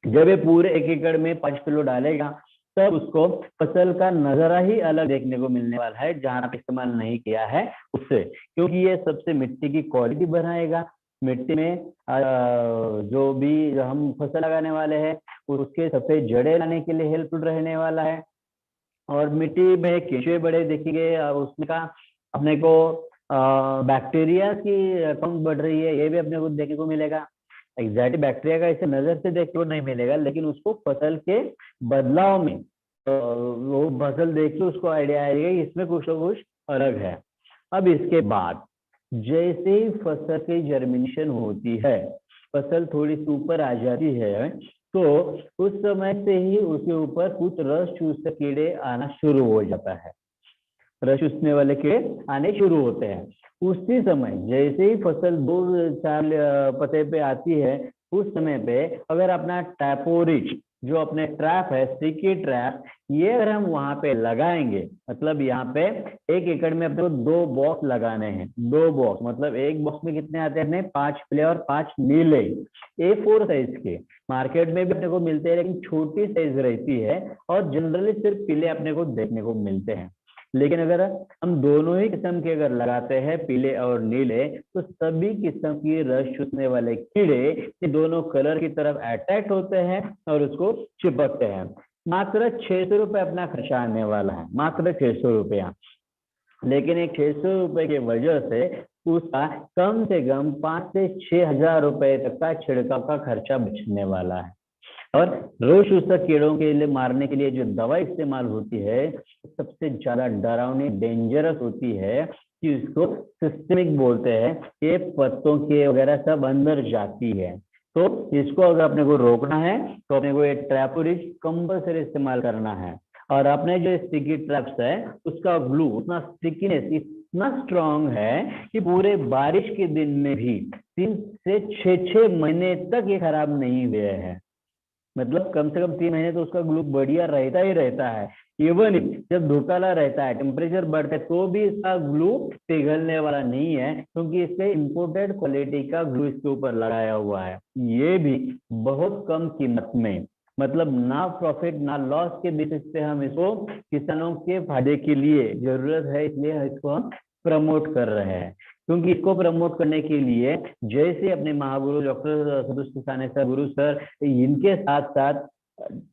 जब ये पूरे 1 एकड़ में 5 किलो डालेगा तब उसको फसल का नजारा ही अलग देखने को मिलने वाला है, जहां आप इस्तेमाल नहीं किया है उससे, क्योंकि ये सबसे मिट्टी की क्वालिटी बढ़ाएगा। मिट्टी में जो भी हम फसल लगाने वाले हैं उसके सबसे जड़े लाने के लिए हेल्पफुल रहने वाला है, और मिट्टी में केंचुए बड़े दिखेंगे, उसमें का अपने को बैक्टीरिया की काउंट बढ़ रही है, ये भी अपने को देखने को मिलेगा। एग्जैक्ट बैक्टीरिया का ऐसे नजर से देखने को नहीं मिलेगा, लेकिन उसको फसल के बदलाव में वो फसल देख के उसको आइडिया आएगा इसमें कुछ ना कुछ अलग है। अब इसके बाद जैसे ही फसल की जर्मिनेशन होती है, फसल थोड़ी सी ऊपर आ जाती है, तो उस समय से ही उसके ऊपर कुछ रस चूसते कीड़े आना शुरू हो जाता है, रस चूसने वाले कीड़े आने शुरू होते हैं। उसी समय जैसे ही फसल 2-4 पते पे आती है, उस समय पे अगर अपना टैपोरिच जो अपने ट्रैप है, स्टिकी ट्रैप, ये अगर हम वहां पे लगाएंगे, मतलब यहाँ पे 1 एकड़ में अपने को 2 बॉक्स लगाने हैं। 2 बॉक्स मतलब एक बॉक्स में कितने आते हैं, 5 पीले और 5 नीले, A4 साइज के मार्केट में भी अपने को मिलते हैं, लेकिन छोटी साइज रहती है और जनरली सिर्फ पीले अपने को देखने को मिलते हैं। लेकिन अगर हम दोनों ही किस्म के अगर लगाते हैं, पीले और नीले, तो सभी किस्म की रस चूसने वाले कीड़े ये दोनों कलर की तरफ अट्रैक्ट होते हैं और उसको चिपकते हैं। मात्र 600 रुपये अपना खर्चा आने वाला है, मात्र 600 रुपया। लेकिन एक 600 रुपये की वजह से उसका कम से कम 5 से 6 हजार रुपए तक का छिड़काव का खर्चा बचने वाला है। और रोग सूचक कीड़ों के लिए मारने के लिए जो दवा इस्तेमाल होती है, सबसे ज्यादा डरावनी, डेंजरस होती है, कि इसको सिस्टेमिक बोलते हैं। ये पत्तों के वगैरह सब अंदर जाती है। तो इसको अगर अपने को रोकना है तो अपने को ये ट्रैपोरिज कंपल्सरी इस्तेमाल करना है। और अपने जो स्टिकी ट्रैप्स है उसका ग्लू उतना स्टिकीनेस इतना स्ट्रांग है कि पूरे बारिश के दिन में भी 3 से 6 महीने तक ये खराब नहीं हुए हैं। मतलब कम से कम 3 महीने तो उसका ग्लू बढ़िया रहता ही रहता है। इवन जब धूपाला रहता है, टेम्परेचर बढ़ता है, तो भी इसका ग्लू पिघलने वाला नहीं है, क्योंकि इसके इंपोर्टेड क्वालिटी का ग्लू इसके ऊपर लगाया हुआ है। ये भी बहुत कम कीमत में, मतलब ना प्रॉफिट ना लॉस के बेसिस पे हम इसको किसानों के फायदे के लिए जरूरत है, इसलिए इसको हम प्रमोट कर रहे हैं। क्योंकि इसको प्रमोट करने के लिए जैसे अपने महागुरु डॉक्टर सदुष किसाने सर, गुरु सर, इनके साथ साथ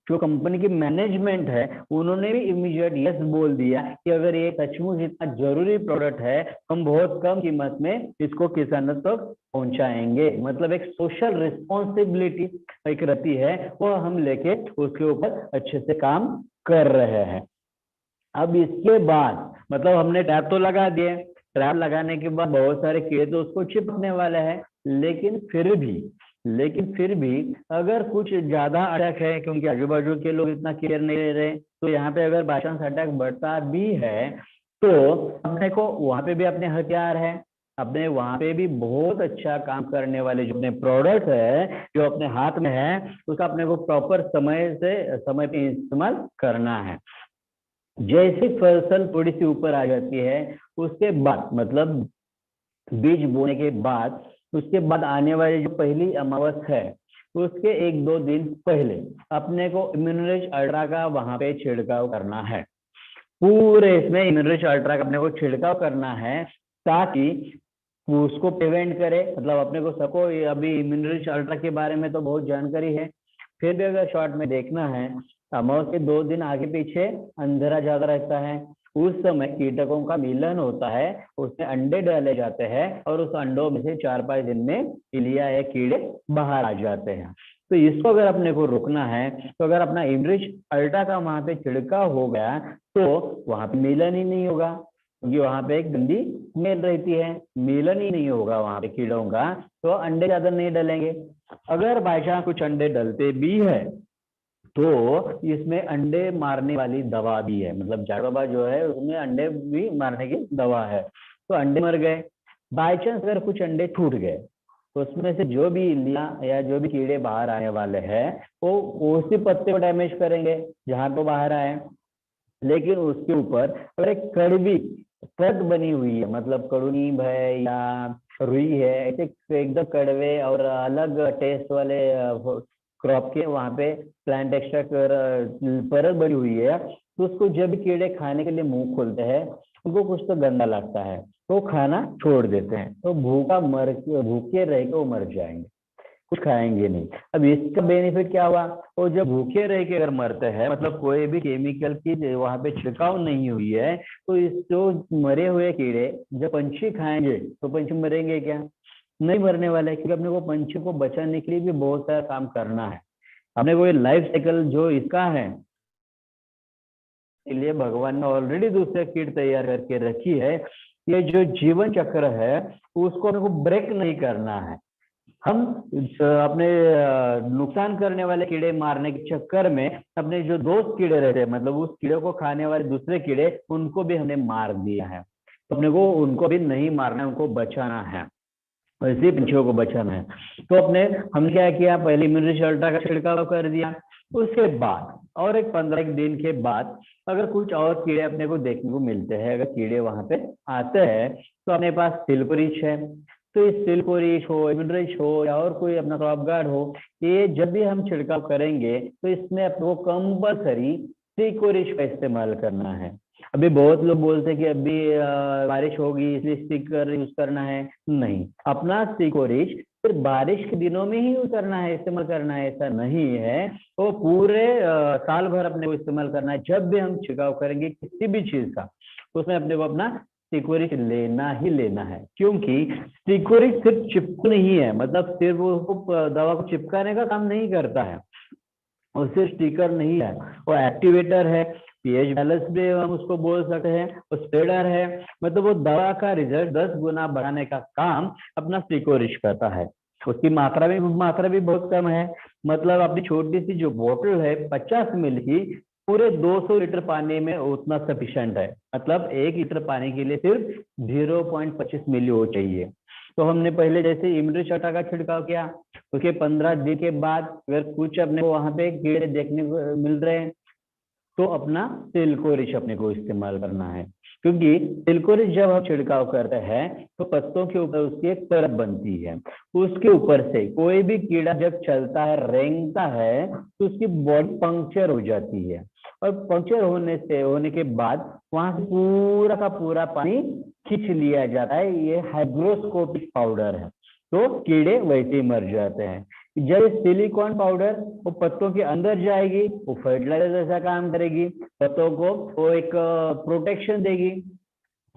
जो कंपनी की मैनेजमेंट है, उन्होंने भी इमीडिएट यस बोल दिया कि अगर ये सचमुच इतना जरूरी प्रोडक्ट है, हम बहुत कम कीमत में इसको किसानों तक पहुंचाएंगे। मतलब एक सोशल रिस्पॉन्सिबिलिटी एक रहती है, वो हम लेके उसके ऊपर अच्छे से काम कर रहे हैं। अब इसके बाद मतलब हमने टैप तो लगा दिए, ट्रैप लगाने के बाद बहुत सारे कीड़े तो उसको चिपकने वाले हैं, लेकिन फिर भी अगर कुछ ज्यादा अटैक है, क्योंकि आजू बाजू के लोग इतना केयर नहीं ले रहे, तो यहाँ पे अगर बाई चांस अटैक बढ़ता भी है तो अपने को वहां पे भी अपने हथियार है, अपने वहां पे भी बहुत अच्छा काम करने वाले जो अपने प्रोडक्ट है, जो अपने हाथ में है, उसका अपने को प्रॉपर समय पे इस्तेमाल करना है। जैसे फसल थोड़ी सी ऊपर आ जाती है, उसके बाद मतलब बीज बोने के बाद, उसके बाद आने वाली जो पहली अमावस है, उसके 1-2 दिन पहले अपने को इम्यूनोरेज अल्ट्रा का वहां पे छिड़काव करना है। पूरे इसमें इम्यूनोरेज अल्ट्रा का अपने को छिड़काव करना है, ताकि उसको प्रिवेंट करे। मतलब अपने को सबको अभी इम्यूनोरेज अल्ट्रा के बारे में तो बहुत जानकारी है, फिर भी अगर शॉर्ट में देखना है, अमावस के 2 दिन आगे पीछे अंधेरा ज्यादा रहता है, उस समय कीटकों का मिलन होता है, उसमें अंडे डाले जाते हैं और उस अंडों में से 4-5 दिन में इलिया या कीड़े बाहर आ जाते हैं। तो इसको अगर अपने को रोकना है, तो अगर अपना इमरिच अल्ट्रा का वहां पे छिड़काव हो गया तो वहां पे मिलन ही नहीं होगा, क्योंकि वहां पे एक गंदी स्मेल रहती है, मिलन ही नहीं होगा वहां पे कीड़ों का, तो अंडे ज्यादा नहीं डलेंगे। अगर बाई चांस कुछ अंडे डलते भी है तो इसमें अंडे मारने वाली दवा भी है, मतलब जाड़वा जो है उसमें अंडे भी मारने की दवा है, तो अंडे मर गए। बाई चांस अगर कुछ अंडे छूट गए तो उसमें से जो भी इल्लियां या जो भी कीड़े बाहर आने वाले हैं, वो उसी पत्ते को डैमेज करेंगे जहां तो बाहर आए। लेकिन उसके ऊपर अगर एक कड़वी परत बनी हुई है, मतलब कड़ू नीम है या रुई है, ऐसे एकदम कड़वे और अलग टेस्ट वाले क्रॉप के वहां पे प्लांट एक्सट्रैक्ट परत बनी हुई है, तो उसको जब कीड़े खाने के लिए मुंह खोलते हैं, उनको कुछ तो गंदा लगता है, तो खाना छोड़ देते हैं, तो भूखे रह के वो मर जाएंगे, कुछ खाएंगे नहीं। अब इसका बेनिफिट क्या हुआ, वो जब भूखे रह के अगर मरते हैं, मतलब कोई भी केमिकल की वहां पे छिड़काव नहीं हुई है, तो इस जो मरे हुए कीड़े जब पंछी खाएंगे तो पंछी मरेंगे क्या, नहीं मरने वाले, क्योंकि अपने को पंछी को बचाने के लिए भी बहुत सारा काम करना है। अपने को ये लाइफ साइकिल जो इसका है, इसलिए भगवान ने ऑलरेडी दूसरे किट तैयार करके रखी है। ये जो जीवन चक्र है उसको अपने को ब्रेक नहीं करना है। हम अपने नुकसान करने वाले कीड़े मारने के चक्कर में अपने जो दोस्त कीड़े रहते हैं, मतलब उस कीड़े को खाने वाले दूसरे कीड़े, उनको भी हमने मार दिया है। तो अपने को उनको भी नहीं मारना है, उनको बचाना है, ऐसे पंछियों को बचाना है। तो अपने हम क्या किया, पहले इम्यूनिटी अल्ट्रा का छिड़काव कर दिया, उसके बाद और एक 15 दिन के बाद अगर कुछ और कीड़े अपने को देखने को मिलते हैं, अगर कीड़े वहां पे आते हैं, तो अपने पास सिल्कोरिच है, तो इस सिल्कोरिच हो, इम्यूनरिच हो या और कोई अपना क्रॉप गार्ड हो, ये जब भी हम छिड़काव करेंगे तो इसमें आपको कंपल्सरी सिल्कोरिच का इस्तेमाल करना है। अभी बहुत लोग बोलते हैं कि अभी बारिश होगी इसलिए स्टिकर यूज करना है। नहीं, अपना स्टिकोरिज सिर्फ बारिश के दिनों में ही यूज करना है, इस्तेमाल करना है, ऐसा नहीं है। वो पूरे साल भर अपने को इस्तेमाल करना है। जब भी हम छिड़काव करेंगे किसी भी चीज का, उसमें अपने को अपना स्टिकोरिज लेना ही लेना है। क्योंकि स्टिकोरिज सिर्फ चिपक नहीं है, मतलब सिर्फ वो दवा को चिपकाने का काम नहीं करता है, और सिर्फ स्टिकर नहीं है, वो एक्टिवेटर है, पीएच बैलेंस भी हम उसको बोल सकते हैं, वो स्प्रेडर है। मतलब वो दवा का रिजल्ट 10 गुना बढ़ाने का काम अपना स्टिकोरिज करता है। उसकी मात्रा भी बहुत कम है। मतलब अपनी छोटी सी जो बोतल है 50 मिली की, पूरे 200 लीटर पानी में उतना सफिशिएंट है। मतलब 1 लीटर पानी के लिए सिर्फ 0.25 मिली हो चाहिए। तो हमने पहले जैसे इमली छटा का छिड़काव किया, उसके 15 दिन के बाद अगर कुछ अपने को वहां पे कीड़े देखने को मिल रहे हैं, तो अपना सिल्कोरिच अपने को इस्तेमाल करना है। क्योंकि सिल्कोरिच जब हम छिड़काव करते हैं तो पत्तों के ऊपर उसकी एक परत बनती है, उसके ऊपर से कोई भी कीड़ा जब चलता है, रेंगता है, तो उसकी बॉडी पंक्चर हो जाती है। और पंक्चर होने के बाद वहां से पूरा का पूरा पानी खींच लिया जाता है। ये हाइग्रोस्कोपिक पाउडर है, तो कीड़े वैसे ही मर जाते हैं। जब सिलिकॉन पाउडर वो पत्तों के अंदर जाएगी, वो फर्टिलाइजर जैसा काम करेगी, पत्तों को वो एक प्रोटेक्शन देगी,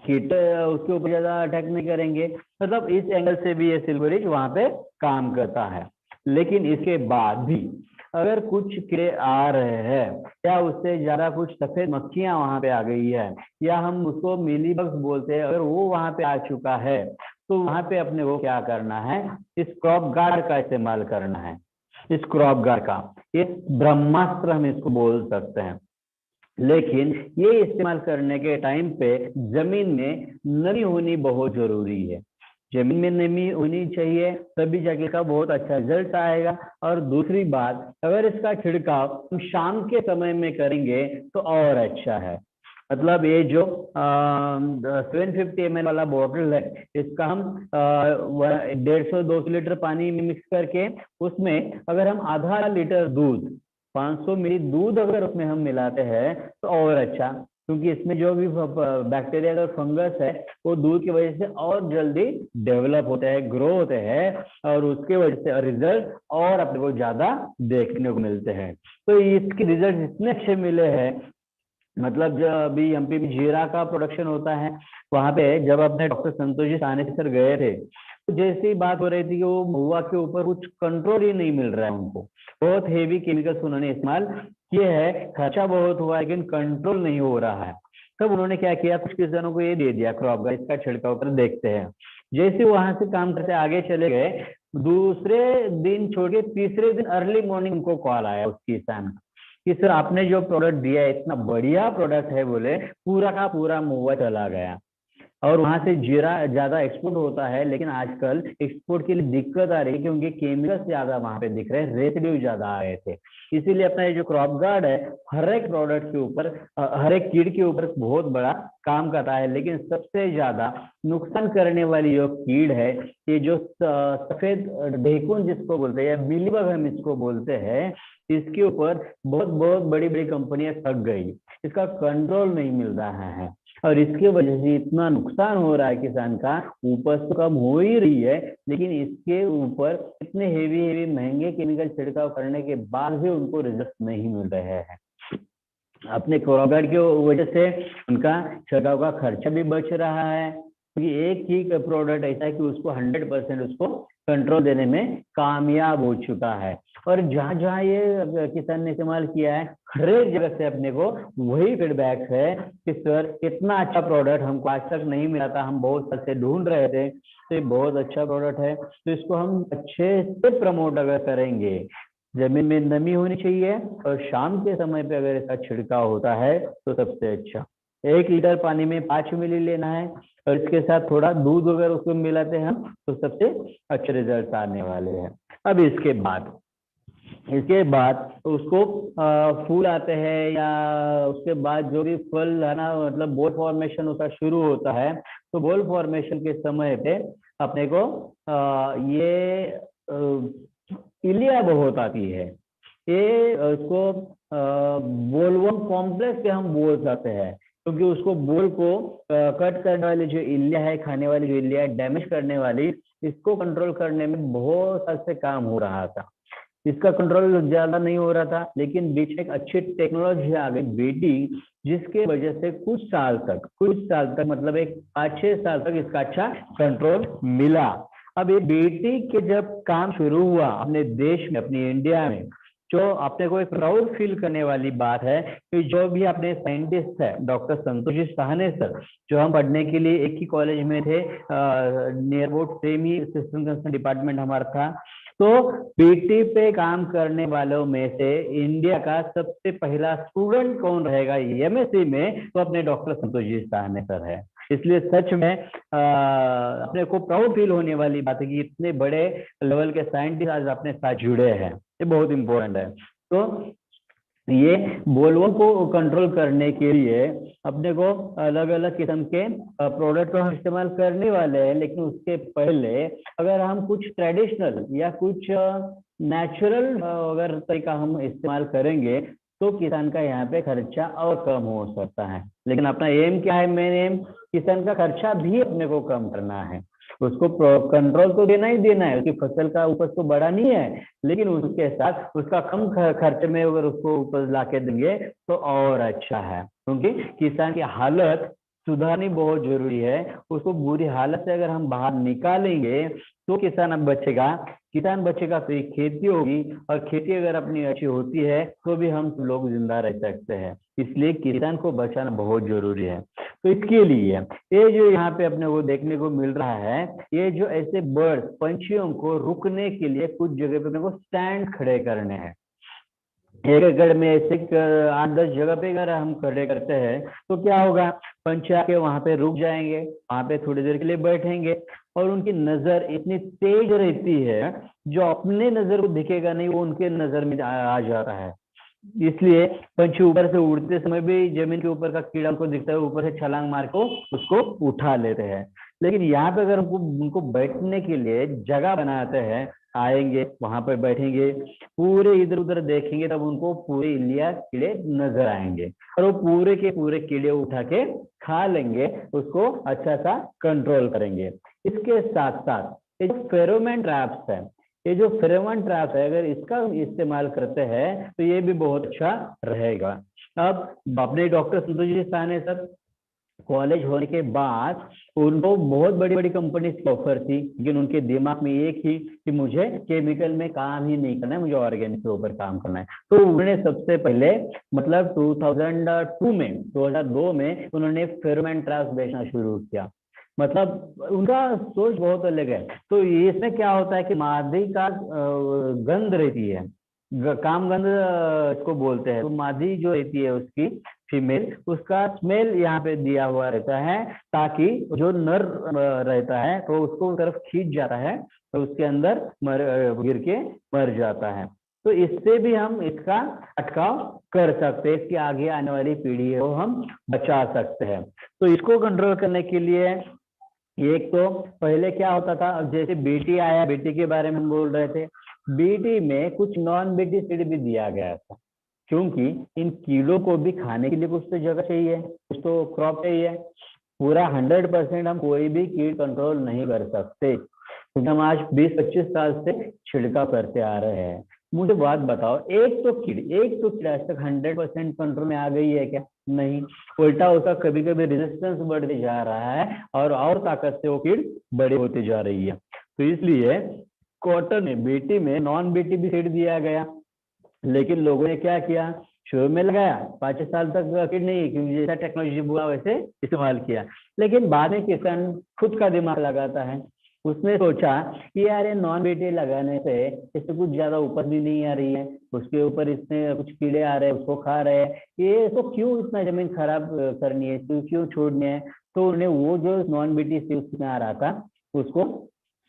कीट उसके ऊपर ज्यादा अटैक नहीं करेंगे। मतलब इस एंगल से भी ये सिल्वरिज वहां पे काम करता है। लेकिन इसके बाद भी अगर कुछ कीड़े आ रहे हैं, या उससे ज्यादा कुछ सफेद मक्खियां वहां पे आ गई है, या हम उसको मिलीबग्स बोलते हैं, अगर वो वहां पे आ चुका है, तो वहां पे अपने को क्या करना है, इस क्रॉप गार्ड का इस्तेमाल करना है। इस क्रॉप गार्ड का, ये ब्रह्मास्त्र हम इसको बोल सकते हैं। लेकिन ये इस्तेमाल करने के टाइम पे जमीन में नमी होनी बहुत जरूरी है। जमीन में नमी होनी चाहिए, तभी जाके का बहुत अच्छा रिजल्ट आएगा। और दूसरी बात, अगर इसका छिड़काव हम शाम के समय में करेंगे तो और अच्छा है। मतलब ये जो 750 ml वाला बॉटल है, इसका हम 150-200 लीटर पानी में मिक्स करके, उसमें अगर हम आधा लीटर दूध, 500 मिली दूध अगर उसमें हम मिलाते हैं तो और अच्छा। क्योंकि इसमें जो भी बैक्टीरिया और फंगस है, वो दूध की वजह से और जल्दी डेवलप होते हैं, ग्रो होते हैं, और उसके वजह से रिजल्ट और अपने को ज्यादा देखने को मिलते हैं। तो इसके रिजल्ट इतने अच्छे मिले हैं। मतलब जब अभी एमपी में जीरा का प्रोडक्शन होता है, वहां पे जब अपने डॉक्टर संतोष जी साने सर गए थे, तो जैसी बात हो रही थी कि वो महुआ के ऊपर कुछ कंट्रोल ही नहीं मिल रहा है उनको, बहुत हेवी केमिकल्स उन्होंने इस्तेमाल किए हैं, खर्चा बहुत हुआ लेकिन कंट्रोल नहीं हो रहा है। तब उन्होंने क्या किया, कुछ किसानों को ये दे दिया क्रॉप का, इसका छिड़काव कर देखते हैं। जैसे वहां से काम करते आगे चले गए, दूसरे दिन छोड़ के तीसरे दिन अर्ली मॉर्निंग उनको कॉल आया उस किसान का कि सर आपने जो प्रोडक्ट दिया है इतना बढ़िया प्रोडक्ट है, बोले पूरा का पूरा महुआ चला गया। और वहां से जीरा ज्यादा एक्सपोर्ट होता है, लेकिन आजकल एक्सपोर्ट के लिए दिक्कत आ रही है क्योंकि केमिकल्स ज्यादा वहां पे दिख रहे हैं, रेसिड्यू ज्यादा आ रहे थे। इसीलिए अपना ये जो क्रॉप गार्ड है, हर एक प्रोडक्ट के ऊपर, हर एक कीड़ के ऊपर बहुत बड़ा काम करता है। लेकिन सबसे ज्यादा नुकसान करने वाली जो कीड़ है, ये जो सफेद ढेकुन जिसको बोलते हैं, या मिलीबग हम इसको बोलते हैं, इसके ऊपर बहुत बहुत बड़ी बड़ी कंपनियां थक गई, इसका कंट्रोल नहीं मिल रहा है। और इसके वजह से इतना नुकसान हो रहा है किसान का, उपज तो कम हो ही रही है, लेकिन इसके ऊपर इतने हेवी हेवी महंगे केमिकल छिड़काव करने के बाद भी उनको रिजल्ट नहीं मिल रहे हैं। अपने क्लोराइड की वजह से उनका छिड़काव का खर्चा भी बच रहा है, क्योंकि एक ही प्रोडक्ट ऐसा है कि उसको 100% उसको कंट्रोल देने में कामयाब हो चुका है। और जहां जहां ये किसान ने इस्तेमाल किया है, हर एक जगह से अपने को वही फीडबैक है कि सर इतना अच्छा प्रोडक्ट हमको आज तक नहीं मिला था, हम बहुत साल से ढूंढ रहे थे, तो ये बहुत अच्छा प्रोडक्ट है। तो इसको हम अच्छे से प्रमोट अगर करेंगे, जमीन में नमी होनी चाहिए, और शाम के समय पे अगर इसका छिड़काव होता है तो सबसे अच्छा। 1 लीटर पानी में 5 मिली लेना है, और इसके साथ थोड़ा दूध अगर उसको मिलाते हैं हम, तो सबसे अच्छे रिजल्ट आने वाले हैं। अब इसके बाद उसको फूल आते हैं, या उसके बाद जो भी फल है ना, मतलब बॉल फॉर्मेशन उसका शुरू होता है। तो बॉल फॉर्मेशन के समय पे अपने को ये इलिया बहुत आती है, ये उसको बोलवर्म कॉम्प्लेक्स के हम बोल सकते हैं। क्योंकि उसको बोल को कट करने वाली जो इल्लियाँ है, खाने वाली जो इल्लियाँ है, डैमेज करने वाली, इसको कंट्रोल करने में बहुत साल से काम हो रहा था। इसका कंट्रोल ज्यादा नहीं हो रहा था, लेकिन बीच में एक अच्छी टेक्नोलॉजी आ गई बेटी, जिसके वजह से कुछ साल तक मतलब एक 5-6 साल तक इसका अच्छा कंट्रोल मिला। अब ये बेटी के जब काम शुरू हुआ अपने देश में, अपनी इंडिया में, जो अपने को एक प्राउड फील करने वाली बात है कि जो भी अपने साइंटिस्ट है डॉक्टर संतोष जी साहने सर, जो हम पढ़ने के लिए एक ही कॉलेज में थे, near about same he system concern department हमारा था। तो पीटी पे काम करने वालों में से इंडिया का सबसे पहला स्टूडेंट कौन रहेगा एमएससी में, तो अपने डॉक्टर संतोष जी साहने सर है। इसलिए सच में अपने को प्राउड फील होने वाली बात है कि इतने बड़े लेवल के साइंटिस्ट आज अपने साथ जुड़े हैं। ये बहुत इंपॉर्टेंट है। तो ये बोलवों को कंट्रोल करने के लिए अपने को अलग अलग किस्म के प्रोडक्ट को हम इस्तेमाल करने वाले हैं, लेकिन उसके पहले अगर हम कुछ ट्रेडिशनल या कुछ नेचुरल अगर तरीका हम इस्तेमाल करेंगे तो किसान का यहाँ पे खर्चा और कम हो सकता है। लेकिन अपना एम क्या है, मेन एम किसान का खर्चा भी अपने को कम करना है। उसको कंट्रोल तो देना ही देना है, उसकी फसल का उपज तो बड़ा नहीं है, लेकिन उसके साथ उसका कम खर्चे में अगर उसको उपज ला के देंगे तो और अच्छा है। क्योंकि किसान की हालत सुधारनी बहुत जरूरी है। उसको बुरी हालत से अगर हम बाहर निकालेंगे तो किसान बचेगा तो एक खेती होगी, और खेती अगर अपनी अच्छी होती है तो भी हम लोग जिंदा रह सकते हैं। इसलिए किसान को बचाना बहुत जरूरी है। तो इसके लिए ये जो यहाँ पे अपने को देखने को मिल रहा है, ये जो ऐसे बर्ड पंछियों को रुकने के लिए कुछ जगह पे अपने को स्टैंड खड़े करने हैं। एक एकड़ में ऐसे 8-10 जगह पे अगर हम खड़े करते हैं तो क्या होगा, पंछी आके वहां पे रुक जाएंगे, वहां पे थोड़ी देर के लिए बैठेंगे, और उनकी नजर इतनी तेज रहती है जो अपने नजर को दिखेगा नहीं, वो उनके नजर में आ जाता है। इसलिए पंछी ऊपर से उड़ते समय भी जमीन के ऊपर का कीड़ा उनको दिखता है, ऊपर से छलांग मार को उसको उठा लेते हैं। लेकिन यहाँ पे अगर उनको बैठने के लिए जगह बनाते हैं, आएंगे वहां पर बैठेंगे, पूरे इधर उधर देखेंगे, तब उनको पूरे इल्लिया कीड़े नजर आएंगे, और वो पूरे के पूरे कीड़े उठा के खा लेंगे, उसको अच्छा सा कंट्रोल करेंगे। इसके साथ साथ ये जो फेरोमोन ट्रैप्स है, अगर इसका इस्तेमाल करते हैं तो ये भी बहुत अच्छा रहेगा। अब अपने doctor Santosh ji साहने sir college होने के बाद उनको बहुत बड़ी बड़ी कंपनी की ऑफर थी, लेकिन उनके दिमाग में एक ही कि मुझे केमिकल में काम ही नहीं करना है, मुझे ऑर्गेनिक के ऊपर काम करना है। तो उन्होंने सबसे पहले मतलब 2002 में उन्होंने फेरोमोन ट्रैप्स बेचना शुरू किया। मतलब उनका सोच बहुत अलग है। तो इसमें क्या होता है कि मादी का गंध रहती है, कामगंध इसको बोलते हैं, तो मादी जो रहती है उसकी फीमेल, उसका स्मेल यहाँ पे दिया हुआ रहता है, ताकि जो नर रहता है तो उसको तरफ खींच जाता है, तो उसके अंदर गिर के मर जाता है। तो इससे भी हम इसका अटकाव कर सकते हैं, इसकी आगे आने वाली पीढ़ी को हम बचा सकते हैं। तो इसको कंट्रोल करने के लिए एक तो पहले क्या होता था, अब जैसे बीटी आया, बीटी के बारे में हम बोल रहे थे, बीटी में कुछ नॉन बीटी सीड भी दिया गया था, क्योंकि इन कीड़ों को भी खाने के लिए कुछ तो जगह चाहिए, कुछ तो क्रॉप चाहिए। पूरा 100% हम कोई भी कीट कंट्रोल नहीं कर सकते, क्योंकि हम आज 20-25 साल से छिड़काव करते आ रहे हैं। मुझे बात बताओ, एक तो कीड़ आज तक 100% कंट्रोल में आ गई है क्या? नहीं, उल्टा उसका कभी कभी रेजिस्टेंस बढ़ते जा रहा है, और ताकत से वो कीड़ बड़े होते जा रही है। तो इसलिए कॉटन में बीटी में नॉन बीटी भी सीड दिया गया, लेकिन लोगों ने क्या किया, शुरू में लगाया, 5 साल तक कीड़ नहीं, क्योंकि जैसा टेक्नोलॉजी बोला वैसे इस्तेमाल किया। लेकिन बाद में किसान खुद का दिमाग लगाता है, उसने सोचा कि यार ये नॉन बीटी लगाने से इससे कुछ ज्यादा उपज भी नहीं आ रही है, उसके ऊपर इसमें कुछ कीड़े आ रहे हैं, उसको खा रहे हैं, ये इसको क्यों इतना जमीन खराब करनी है, क्यों छोड़नी है। तो उन्हें वो जो नॉन बीटी से उसमें आ रहा था उसको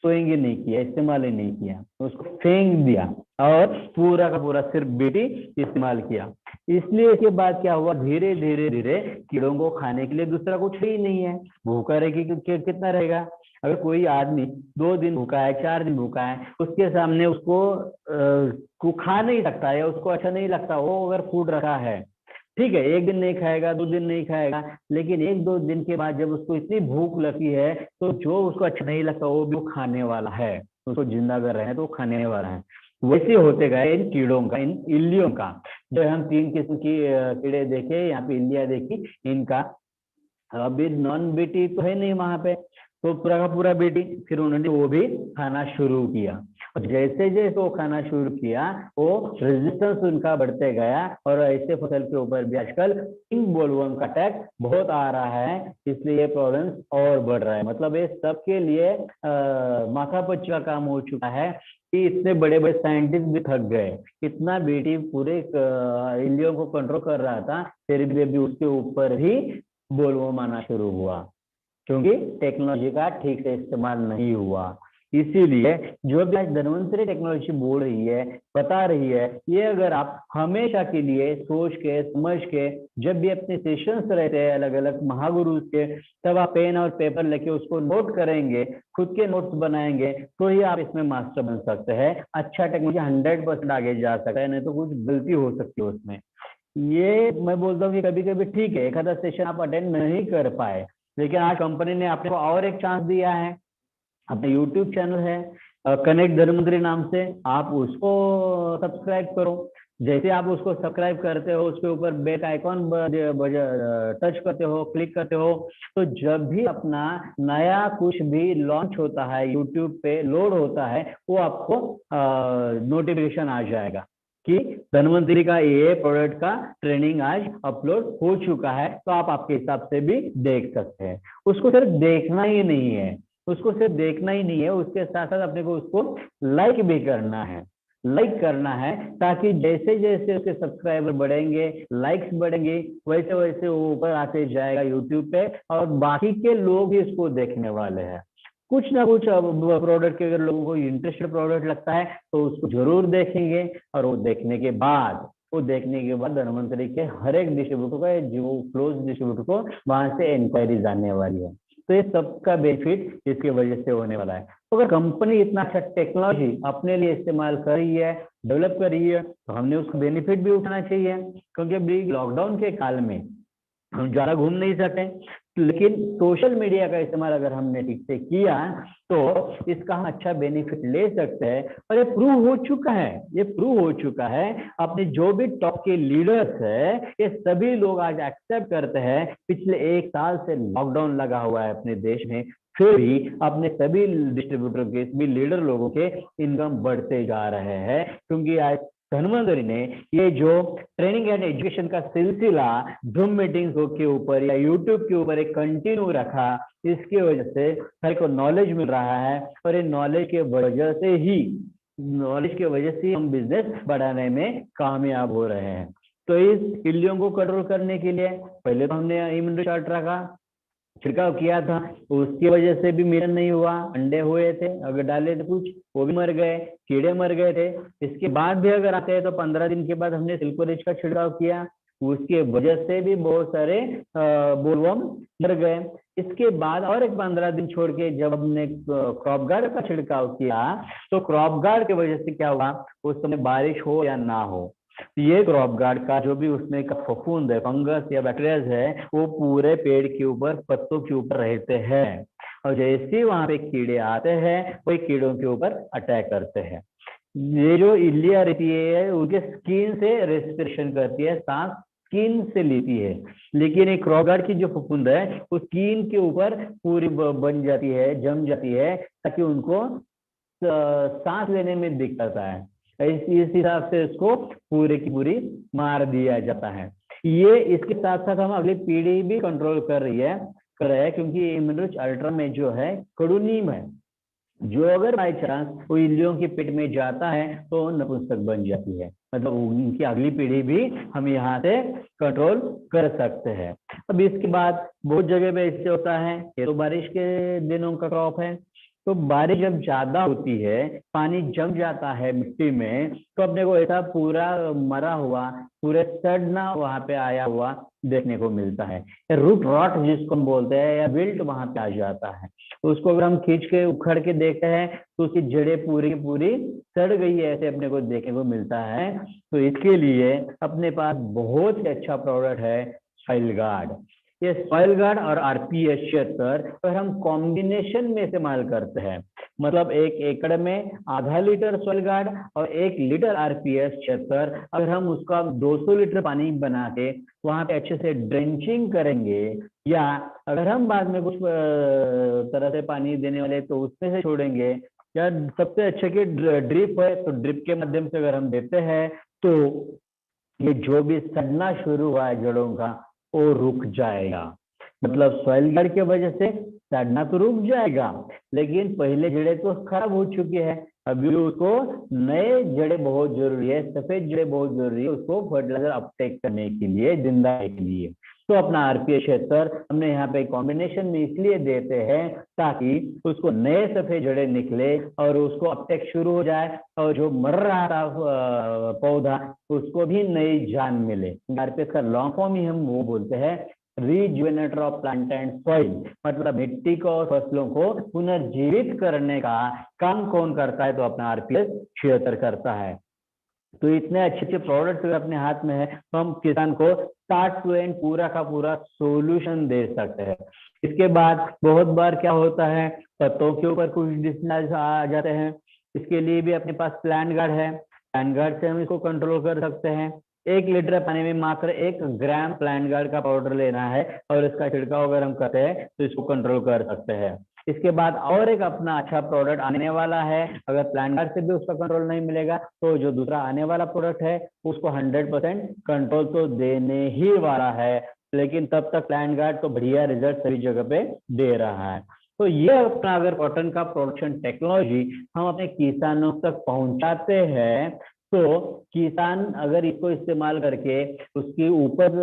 सोएंगे नहीं किया, इस्तेमाल ही नहीं किया, उसको फेंक दिया, और पूरा का पूरा सिर्फ बीटी इस्तेमाल किया। इसलिए इसके बाद क्या हुआ, धीरे धीरे धीरे कीड़ों को खाने के लिए दूसरा कुछ ही नहीं है, भूखा रहेगी कितना रहेगा। अगर कोई आदमी 2 दिन भूखा है, 4 दिन भूखा है, उसके सामने उसको को खा नहीं सकता है, उसको अच्छा नहीं लगता, वो अगर फूड रखा है, ठीक है, एक दिन नहीं खाएगा, 2 दिन नहीं खाएगा, लेकिन 1-2 दिन के बाद जब उसको इतनी भूख लगती है तो जो उसको अच्छा नहीं लगता वो भी वो खाने वाला है। उसको जिंदा कर रहे हैं तो वो खाने वाला है। वैसे होते गए इन कीड़ों का, इन इल्लियों का। जो हम 3 किस्म की कीड़े देखे, यहाँ पे इल्लियां देखी, इनका अभी नॉन बीटी तो है नहीं वहां पे, तो पूरा का पूरा बीटी। फिर उन्होंने वो भी खाना शुरू किया, और जैसे जैसे वो खाना शुरू किया वो रेजिस्टेंस उनका बढ़ते गया, और ऐसे फसल के ऊपर भी आजकल पिंक बोलवर्म का अटैक बहुत आ रहा है, इसलिए ये प्रॉब्लम्स और बढ़ रहा है। मतलब ये सबके लिए माथापच्ची का काम हो चुका है कि इतने बड़े बड़े साइंटिस्ट भी थक गए। इतना बीटी पूरे इल्लियों को कंट्रोल कर रहा था, फिर भी उसके ऊपर ही बोलवर्म आना शुरू हुआ, क्योंकि टेक्नोलॉजी का ठीक से इस्तेमाल नहीं हुआ। इसीलिए जो भी आज धन्वंतरी टेक्नोलॉजी बोल रही है, बता रही है, ये अगर आप हमेशा के लिए सोच के समझ के, जब भी अपने सेशंस रहते हैं अलग अलग महागुरु के, तब आप पेन और पेपर लेके उसको नोट करेंगे, खुद के नोट्स बनाएंगे, तो ही आप इसमें मास्टर बन सकते हैं। अच्छा टेक्नोलॉजी 100% आगे जा सकता है, नहीं तो कुछ गलती हो सकती है उसमें। ये मैं बोलता हूँ कि कभी कभी ठीक है, एक आधा सेशन आप अटेंड नहीं कर पाए, लेकिन आज कंपनी ने आपको और एक चांस दिया है। अपना यूट्यूब चैनल है कनेक्ट धर्मंतरी नाम से, आप उसको सब्सक्राइब करो। जैसे आप उसको सब्सक्राइब करते हो, उसके ऊपर बेल आइकॉन टच करते हो, क्लिक करते हो, तो जब भी अपना नया कुछ भी लॉन्च होता है, यूट्यूब पे लोड होता है, वो आपको नोटिफिकेशन आ जाएगा कि धन्वंतरी का ये प्रोडक्ट का ट्रेनिंग आज अपलोड हो चुका है, तो आप आपके हिसाब से भी देख सकते हैं। उसको सिर्फ देखना ही नहीं है, उसको सिर्फ देखना ही नहीं है, उसके साथ साथ अपने को उसको लाइक भी करना है, लाइक करना है, ताकि जैसे जैसे उसके सब्सक्राइबर बढ़ेंगे, लाइक्स बढ़ेंगे, वैसे वैसे वो ऊपर आते जाएगा यूट्यूब पे, और बाकी के लोग भी इसको देखने वाले हैं। कुछ ना कुछ प्रोडक्ट के अगर लोगों को इंटरेस्टेड प्रोडक्ट लगता है तो उसको जरूर देखेंगे, और वो देखने के बाद धन्वंतरी के हर एक डिस्ट्रीब्यूटर का, जो क्लोज डिस्ट्रीब्यूटर को वहां से इंक्वायरीज आने वाली है। तो ये सबका बेनिफिट इसकी वजह से होने वाला है। तो अगर कंपनी इतना अच्छा टेक्नोलॉजी अपने लिए इस्तेमाल कर रही है, डेवलप कर रही है, तो हमने उसका बेनिफिट भी उठाना चाहिए। क्योंकि अभी लॉकडाउन के काल में हम ज्यादा घूम नहीं सकते, लेकिन सोशल मीडिया का इस्तेमाल अगर हमने ठीक से किया तो इसका हम अच्छा बेनिफिट ले सकते हैं। और ये प्रूव हो चुका है, ये प्रूव हो चुका है। अपने जो भी टॉप के लीडर्स है, ये सभी लोग आज एक्सेप्ट करते हैं। पिछले 1 साल से लॉकडाउन लगा हुआ है अपने देश में, फिर भी अपने सभी डिस्ट्रीब्यूटर के, सभी लीडर लोगों के इनकम बढ़ते जा रहे हैं, क्योंकि आज धन्वंतरी ने ये जो ट्रेनिंग एंड एजुकेशन का सिलसिला जूम मीटिंग्स के ऊपर या यूट्यूब के ऊपर एक कंटिन्यू रखा, इसकी वजह से हर को नॉलेज मिल रहा है, और ये नॉलेज के वजह से हम बिजनेस बढ़ाने में कामयाब हो रहे हैं। तो इस इल्लियों को कंट्रोल करने के लिए पहले तो हमने इम्यूनिटी चार्ट रखा, छिड़काव किया था, उसकी वजह से भी मिलन नहीं हुआ, अंडे हुए थे, अगर डाले थे कुछ वो भी मर गए, कीड़े मर गए थे। इसके बाद भी अगर आते हैं तो 15 दिन के बाद हमने सिल्कोरिच का छिड़काव किया, उसके वजह से भी बहुत सारे बोलवर्म मर गए। इसके बाद और एक 15 दिन छोड़ के जब हमने क्रॉप गार्ड का छिड़काव किया, तो क्रॉप गार्ड की वजह से क्या हुआ, उस समय बारिश हो या ना हो, ये क्रॉप गार्ड का जो भी उसमें का फफूंद है, फंगस या बैक्टीरिया है, वो पूरे पेड़ के ऊपर, पत्तों के ऊपर रहते हैं, और जैसे ही वहां पे कीड़े आते हैं वो कीड़ों के ऊपर अटैक करते हैं। ये जो इल्लियां रहती है उनके स्किन से रेस्पिरेशन करती है, सांस स्किन से लेती है, लेकिन एक क्रॉप गार्ड की जो फफूंद है वो स्किन के ऊपर पूरी बन जाती है, जम जाती है, ताकि उनको सांस लेने में दिक्कत आए। इस हिसाब से इसको पूरे की पूरी मार दिया जाता है। ये इसके साथ साथ हम अगली पीढ़ी भी कंट्रोल कर रहे हैं, क्योंकि इम्यूनिटी अल्ट्रा में जो है कडूनीम है, जो अगर बाई चांस वो इल्लियों के पेट में जाता है तो नपुंसक बन जाती है। मतलब उनकी अगली पीढ़ी भी हम यहाँ से कंट्रोल कर सकते हैं। अब इसके बाद बहुत जगह पे इससे होता है, ये तो बारिश के दिनों का क्रॉप है, तो बारिश जब ज्यादा होती है, पानी जम जाता है मिट्टी में, तो अपने को ऐसा पूरा मरा हुआ, पूरे सड़ना वहां पे आया हुआ देखने को मिलता है। रूट रॉट जिसको हम बोलते हैं, या विल्ट वहां पे आ जाता है। तो उसको अगर हम खींच के उखड़ के देखते हैं तो उसकी जड़ें पूरी की पूरी सड़ गई है, ऐसे अपने को देखने को मिलता है। तो इसके लिए अपने पास बहुत ही अच्छा प्रोडक्ट है सॉइल गार्ड। ये सॉइल गार्ड और आरपीएस 76 अगर हम कॉम्बिनेशन में इस्तेमाल करते हैं, मतलब 1 एकड़ में आधा लीटर सॉइल गार्ड और 1 लीटर आरपीएस 76, अगर हम उसका 200 लीटर पानी बना के वहां पे अच्छे से ड्रेंचिंग करेंगे, या अगर हम बाद में कुछ तरह से पानी देने वाले तो उसमें से छोड़ेंगे, या सबसे अच्छे की ड्रिप है तो ड्रिप के माध्यम से अगर हम देते हैं, तो ये जो भी सड़ना शुरू हुआ है जड़ों का वो रुक जाएगा। मतलब सॉइल गार्ड की वजह से सड़ना तो रुक जाएगा, लेकिन पहले जड़ें तो खराब हो चुकी है, अभी उसको नए जड़ें बहुत जरूरी है, सफेद जड़ें बहुत जरूरी है उसको फर्टिलाइजर अपटेक करने के लिए, जिंदा रहने के लिए। तो अपना आरपीएस 76 हमने यहाँ पे कॉम्बिनेशन में इसलिए देते हैं ताकि उसको नए सफेद जड़ें निकले और उसको अपटेक शुरू हो जाए, और जो मर रहा था पौधा उसको भी नई जान मिले। आरपीएस का लॉन्ग फॉर्म ही हम वो बोलते हैं रीजुवेनेटर ऑफ प्लांट एंड सॉइल, मतलब मिट्टी को और फसलों को पुनर्जीवित करने का काम कौन करता है? तो अपना आरपीएस 76 करता है। तो इतने अच्छे अच्छे प्रोडक्ट अगर अपने हाथ में है तो हम किसान को स्टार्ट टू एंड पूरा का पूरा सोल्यूशन दे सकते हैं। इसके बाद बहुत बार क्या होता है, पत्तों के ऊपर कुछ डिसीज आ जाते हैं, इसके लिए भी अपने पास प्लांट गार्ड है। प्लांट गार्ड से हम इसको कंट्रोल कर सकते हैं। 1 लीटर पानी में मात्र 1 ग्राम प्लांट गार्ड का पाउडर लेना है और इसका छिड़काव अगर हम करते हैं तो इसको कंट्रोल कर सकते हैं। इसके बाद और एक अपना अच्छा प्रोडक्ट आने वाला है, अगर प्लांट गार्ड से भी उसका कंट्रोल नहीं मिलेगा तो जो दूसरा आने वाला प्रोडक्ट है उसको 100% कंट्रोल तो देने ही वाला है, लेकिन तब तक प्लांट गार्ड तो बढ़िया रिजल्ट सभी जगह पे दे रहा है। तो ये अपना अगर कॉटन का प्रोडक्शन टेक्नोलॉजी हम अपने किसानों तक पहुंचाते हैं, तो किसान अगर इसको इस्तेमाल करके उसकी उपज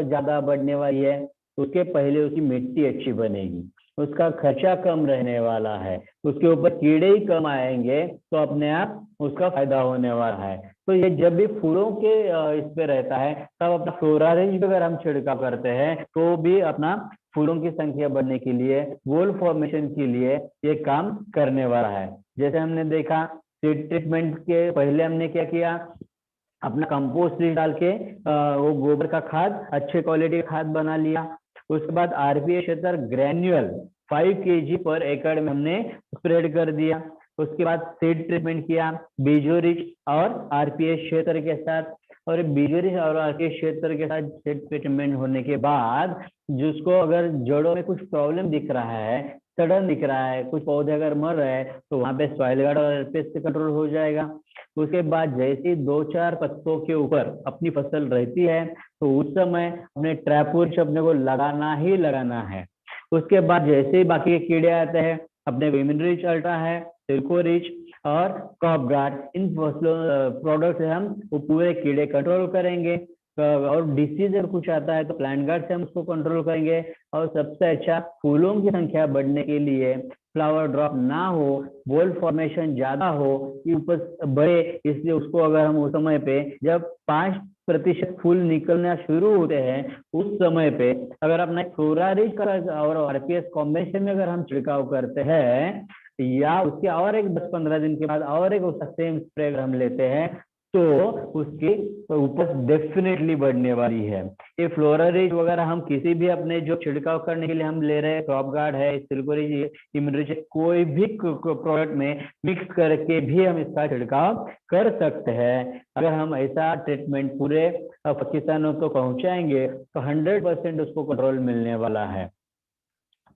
ज्यादा बढ़ने वाली है, उसके पहले उसकी मिट्टी अच्छी बनेगी, उसका खर्चा कम रहने वाला है, उसके ऊपर कीड़े ही कम आएंगे, तो अपने आप उसका फायदा होने वाला है। तो ये जब भी फूलों के इस पे रहता है तब अपना फ्लोरारेंज अगर हम छिड़काव करते हैं तो भी अपना फूलों की संख्या बढ़ने के लिए, वोल फॉर्मेशन के लिए ये काम करने वाला है। जैसे हमने देखा सीड ट्रीटमेंट के पहले हमने क्या किया, अपना कंपोस्ट डाल के वो गोबर का खाद, अच्छे क्वालिटी का खाद बना लिया। उसके बाद आरपीएस 76 ग्रैन्युअल 5 kg पर एकड़ में हमने स्प्रेड कर दिया। उसके बाद सीड ट्रीटमेंट किया बीजो रिच और आरपीएस 76 के साथ, और बीजो रिच और आरपीएस 76 के साथ सीड ट्रीटमेंट होने के बाद जिसको अगर जड़ों में कुछ प्रॉब्लम दिख रहा है, सडन दिख रहा है, कुछ पौधे अगर मर रहे हैं, तो वहां पे सॉइल गार्ड और आरपीएस से कंट्रोल हो जाएगा। उसके बाद जैसे 2-4 पत्तों के ऊपर अपनी फसल रहती है तो उस समय अपने ट्रैपूर्च अपने को लगाना ही लगाना है। उसके बाद जैसे ही बाकी के कीड़े आते हैं, अपने विमिन रिच अल्ट्रा है, सिल्को रिच और क्रॉप गार्ड, इन फसलों प्रोडक्ट से हम वो पूरे कीड़े कंट्रोल करेंगे। और डिसीज अगर कुछ आता है तो प्लांट गार्ड से हम उसको कंट्रोल करेंगे। और सबसे अच्छा फूलों की संख्या बढ़ने के लिए, फ्लावर ड्रॉप ना हो, बोल फॉर्मेशन ज्यादा हो, उपज बढ़े, इसलिए उसको अगर हम उस समय पे जब 5% फूल निकलना शुरू होते हैं उस समय पे अगर अपना फ्लोरारिज और आरपीएस कॉम्बिनेशन में अगर हम छिड़काव करते हैं, या उसके और एक 10-15 दिन के बाद और एक उसका सेम स्प्रे अगर हम लेते हैं, तो उसकी उपज डेफिनेटली बढ़ने वाली है। ये फ्लोरारिज वगैरह हम किसी भी अपने जो छिड़काव करने के लिए हम ले रहे हैं, क्रॉप गार्ड है, सिल्कोरिज, इम्यूनरिच, कोई भी प्रोडक्ट में मिक्स करके भी हम इसका छिड़काव कर सकते हैं। अगर हम ऐसा ट्रीटमेंट पूरे किसानों को पहुंचाएंगे तो 100% उसको कंट्रोल मिलने वाला है।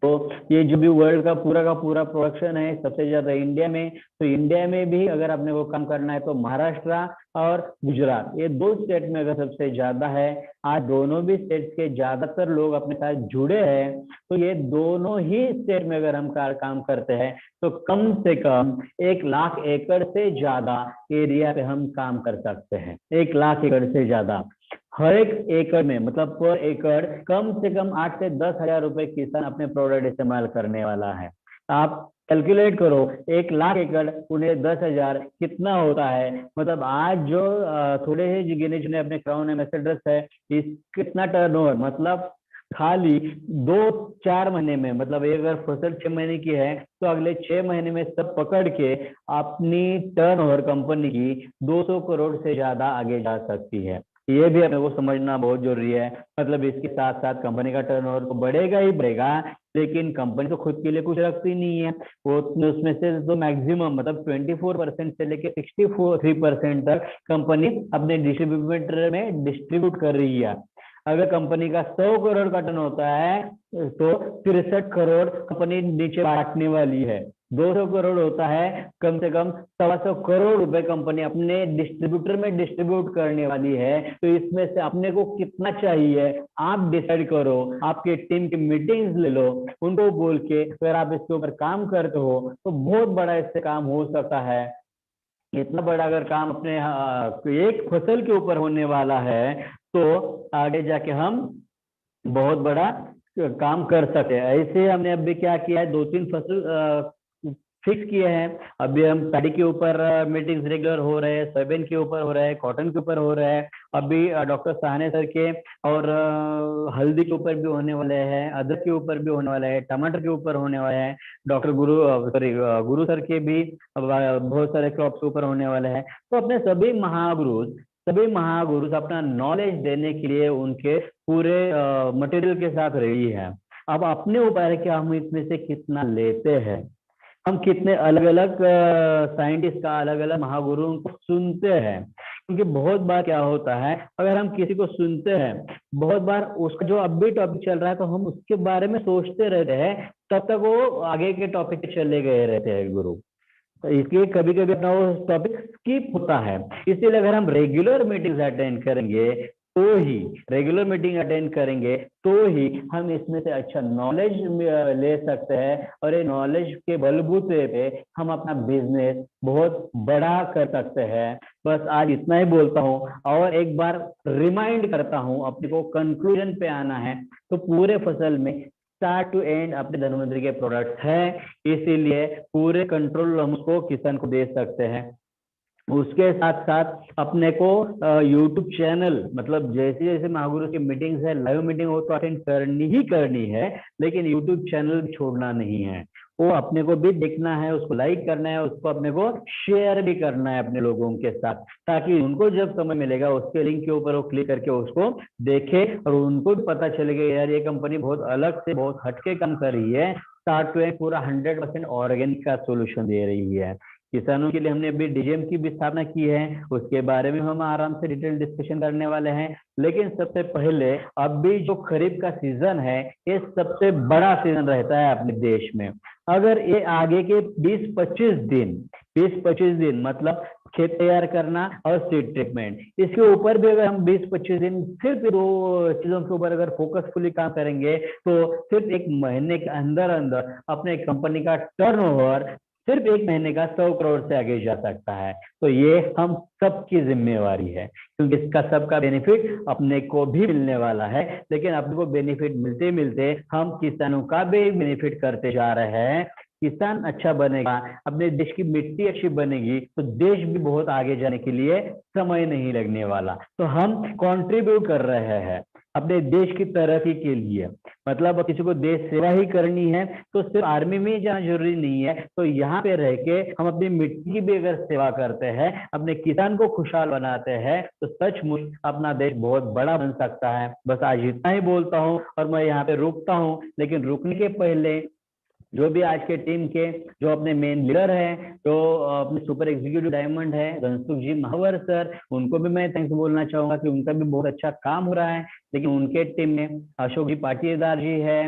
तो ये जो भी वर्ल्ड का पूरा प्रोडक्शन है सबसे ज्यादा इंडिया में, तो इंडिया में भी अगर अपने को काम करना है तो महाराष्ट्र और गुजरात, ये 2 स्टेट में अगर सबसे ज्यादा है। आज दोनों भी स्टेट के ज्यादातर लोग अपने साथ जुड़े हैं, तो ये दोनों ही स्टेट में अगर हम काम करते हैं तो कम से कम 1 लाख एकड़ से ज्यादा एरिया पे हम काम कर सकते हैं। 1 लाख एकड़ से ज्यादा हर एक एकड़ में, मतलब पर एकड़ कम से कम 8 से 10 हजार रुपए किसान अपने प्रोडक्ट इस्तेमाल करने वाला है। आप कैलकुलेट करो, 1 लाख एकड़ उन्हें 10,000 कितना होता है। मतलब आज जो थोड़े ही गिने चुने अपने क्राउन एम्बेसडर्स है, इस कितना टर्नओवर, मतलब खाली 2-4 महीने में, मतलब एक अगर फसल 6 महीने की है तो अगले 6 महीने में सब पकड़ के अपनी टर्नओवर कंपनी की 200 करोड़ से ज्यादा आगे जा सकती है। ये भी अपने को समझना बहुत जरूरी है। मतलब इसके साथ साथ कंपनी का टर्नओवर तो बढ़ेगा ही बढ़ेगा, लेकिन कंपनी तो खुद के लिए कुछ रखती नहीं है। वो उसमें से तो मैक्सिमम मतलब 24% से लेके 63% तक कंपनी अपने डिस्ट्रीब्यूटर में डिस्ट्रीब्यूट कर रही है। अगर कंपनी का 100 करोड़ का टर्न होता है तो 63 करोड़ कंपनी नीचे बांटने वाली है। 200 करोड़ होता है, कम से कम 125 करोड़ रुपए कंपनी अपने डिस्ट्रीब्यूटर में डिस्ट्रीब्यूट करने वाली है। तो इसमें से अपने को कितना चाहिए आप डिसाइड करो, आपके टीम की मीटिंग्स ले लो, उनको बोल के अगर आप इसके ऊपर काम करते हो तो बहुत बड़ा इससे काम हो सकता है। इतना बड़ा अगर काम अपने एक फसल के ऊपर होने वाला है तो आगे जाके हम बहुत बड़ा काम कर सकते हैं। ऐसे हमने अभी क्या किया है, 2-3 फसल फिक्स किए हैं। अभी हम पैडी के ऊपर मीटिंग्स रेगुलर हो रहे हैं, सोयाबीन के ऊपर हो रहा है, कॉटन के ऊपर हो रहा है। अभी डॉक्टर साहने सर के और हल्दी के ऊपर भी होने वाले हैं, अदरक के ऊपर भी होने वाला है, टमाटर के ऊपर होने वाले हैं। डॉक्टर गुरु सॉरी गुरु सर के भी बहुत सारे क्रॉप्स के ऊपर होने वाले हैं। तो अपने सभी महागुरुज अपना नॉलेज देने के लिए उनके पूरे मटेरियल के साथ रेडी है। अब अपने ऊपर है कि हम इसमें से कितना लेते हैं, हम कितने अलग अलग साइंटिस्ट का, अलग अलग महागुरुओं को सुनते हैं। क्योंकि बहुत बार क्या होता है, अगर हम किसी को सुनते हैं, बहुत बार उसका जो अभी टॉपिक चल रहा है तो हम उसके बारे में सोचते रहते हैं, तब तक वो आगे के टॉपिक पे चले गए रहते हैं गुरु। तो इसलिए कभी कभी अपना वो टॉपिक स्किप होता है। इसीलिए अगर हम रेगुलर मीटिंग अटेंड करेंगे तो ही हम इसमें से अच्छा नॉलेज ले सकते हैं, और ये नॉलेज के बलबूते पे हम अपना बिजनेस बहुत बड़ा कर सकते हैं। बस आज इतना ही बोलता हूँ, और एक बार रिमाइंड करता हूँ, अपने को कंक्लूजन पे आना है। तो पूरे फसल में स्टार्ट टू एंड अपने धन्वंतरि के प्रोडक्ट्स हैं, इसीलिए पूरे कंट्रोल हम उसको किसान को दे सकते हैं। उसके साथ साथ अपने को यूट्यूब चैनल, मतलब जैसे जैसे महागुरु की मीटिंग्स है, लाइव मीटिंग हो तो अटेंड करनी ही करनी है, लेकिन यूट्यूब चैनल छोड़ना नहीं है। वो अपने को भी देखना है, उसको लाइक करना है, उसको अपने को शेयर भी करना है अपने लोगों के साथ, ताकि उनको जब समय मिलेगा उसके लिंक के ऊपर वो क्लिक करके उसको देखे और उनको भी पता चलेगा यार ये कंपनी बहुत अलग से, बहुत हटके काम कर रही है। स्टार्ट टू एंड पूरा 100% ऑर्गेनिक का सोल्यूशन दे रही है। किसानों के लिए हमने अभी डीजीएम की भी स्थापना की है, उसके बारे में हम आराम से डिटेल डिस्कशन करने वाले हैं। लेकिन सबसे पहले अभी जो खरीफ का सीजन है, ये सबसे बड़ा सीजन रहता है अपने देश में। अगर ये आगे के 20-25 दिन मतलब खेत तैयार करना और सीड ट्रीटमेंट, इसके ऊपर भी अगर हम 20-25 दिन सिर्फ 2 चीजों के ऊपर अगर फोकसफुली काम करेंगे तो सिर्फ 1 महीने के अंदर अंदर अपने कंपनी का टर्नओवर सिर्फ 1 महीने का 100 करोड़ से आगे जा सकता है। तो ये हम सबकी जिम्मेवारी है, क्योंकि इसका सबका बेनिफिट अपने को भी मिलने वाला है। लेकिन अपने को बेनिफिट मिलते मिलते हम किसानों का भी बेनिफिट करते जा रहे हैं। किसान अच्छा बनेगा, अपने देश की मिट्टी अच्छी बनेगी, तो देश भी बहुत आगे जाने के लिए समय नहीं लगने वाला। तो हम कंट्रीब्यूट कर रहे हैं अपने देश की तरक्की के लिए। मतलब किसी को देश सेवा ही करनी है तो सिर्फ आर्मी में ही जाना जरूरी नहीं है, तो यहाँ पे रह के हम अपनी मिट्टी की भी अगर सेवा करते हैं, अपने किसान को खुशहाल बनाते हैं, तो सचमुच अपना देश बहुत बड़ा बन सकता है। बस आज इतना ही बोलता हूँ और मैं यहाँ पे रुकता हूँ। लेकिन रुकने के पहले जो भी आज के टीम के जो अपने मेन लीडर हैं, जो अपने सुपर एग्जीक्यूटिव डायमंड है धनसुख जी महावर सर, उनको भी मैं थैंक्स बोलना चाहूंगा कि उनका भी बहुत अच्छा काम हो रहा है। लेकिन उनके टीम में अशोक जी पाटीदार जी है,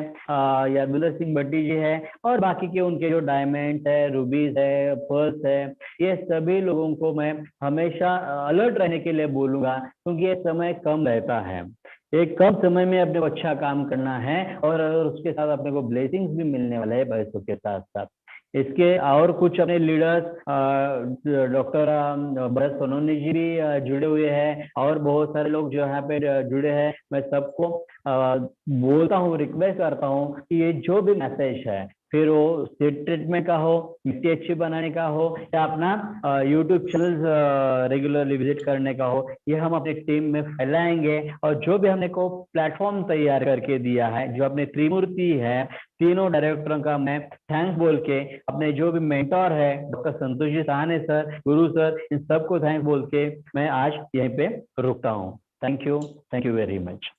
यादुल्ला सिंह भट्टी जी है, और बाकी के उनके जो डायमंड है, रूबीज है, पर्ल्स है, ये सभी लोगों को मैं हमेशा अलर्ट रहने के लिए बोलूंगा, क्योंकि ये समय कम रहता है। एक कम समय में अपने को अच्छा काम करना है, और उसके साथ अपने को ब्लेसिंग्स भी मिलने वाला है पैसों के साथ साथ। इसके और कुछ अपने लीडर्स डॉक्टर भरत सोनोनी जी भी जुड़े हुए हैं, और बहुत सारे लोग जो यहाँ पे जुड़े हैं। मैं सबको बोलता हूँ, रिक्वेस्ट करता हूँ कि ये जो भी मैसेज है फिर वो सीड ट्रीटमेंट का हो, मिट्टी अच्छी बनाने का हो, या अपना यूट्यूब चैनल रेगुलरली विजिट करने का हो, ये हम अपनी टीम में फैलाएंगे। और जो भी हमने को प्लेटफॉर्म तैयार करके दिया है, जो अपने त्रिमूर्ति है, तीनों डायरेक्टरों का मैं थैंक्स बोल के, अपने जो भी मेंटोर है डॉक्टर संतोष जी सहाने सर, गुरु सर, इन सबको थैंक्स बोल के मैं आज यहीं पे रुकता हूँ। Thank you very much.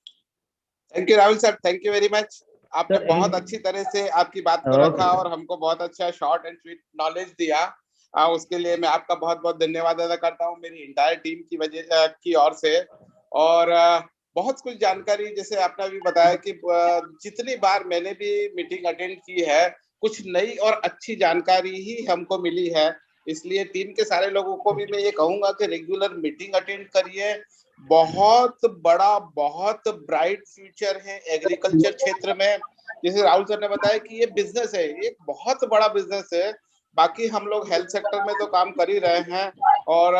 Thank you Rahul sir, thank you very much. आपने सर बहुत अच्छी तरह से आपकी बात को रखा और हमको बहुत अच्छा शॉर्ट एंड स्वीट नॉलेज दिया। उसके लिए मैं आपका बहुत बहुत धन्यवाद अदा करता हूँ मेरी इंटायर टीम की वजह की ओर से। और बहुत कुछ जानकारी जैसे आपने भी बताया कि जितनी बार मैंने भी मीटिंग अटेंड की है, कुछ नई और अच्छी जानकारी ही हमको मिली है। इसलिए टीम के सारे लोगों को भी मैं ये कहूंगा कि रेगुलर मीटिंग अटेंड करिए। बहुत बड़ा, बहुत ब्राइट फ्यूचर है एग्रीकल्चर क्षेत्र में। जैसे राहुल सर ने बताया कि ये बिजनेस है, ये बहुत बड़ा बिजनेस है। बाकी हम लोग हेल्थ सेक्टर में तो काम कर ही रहे हैं, और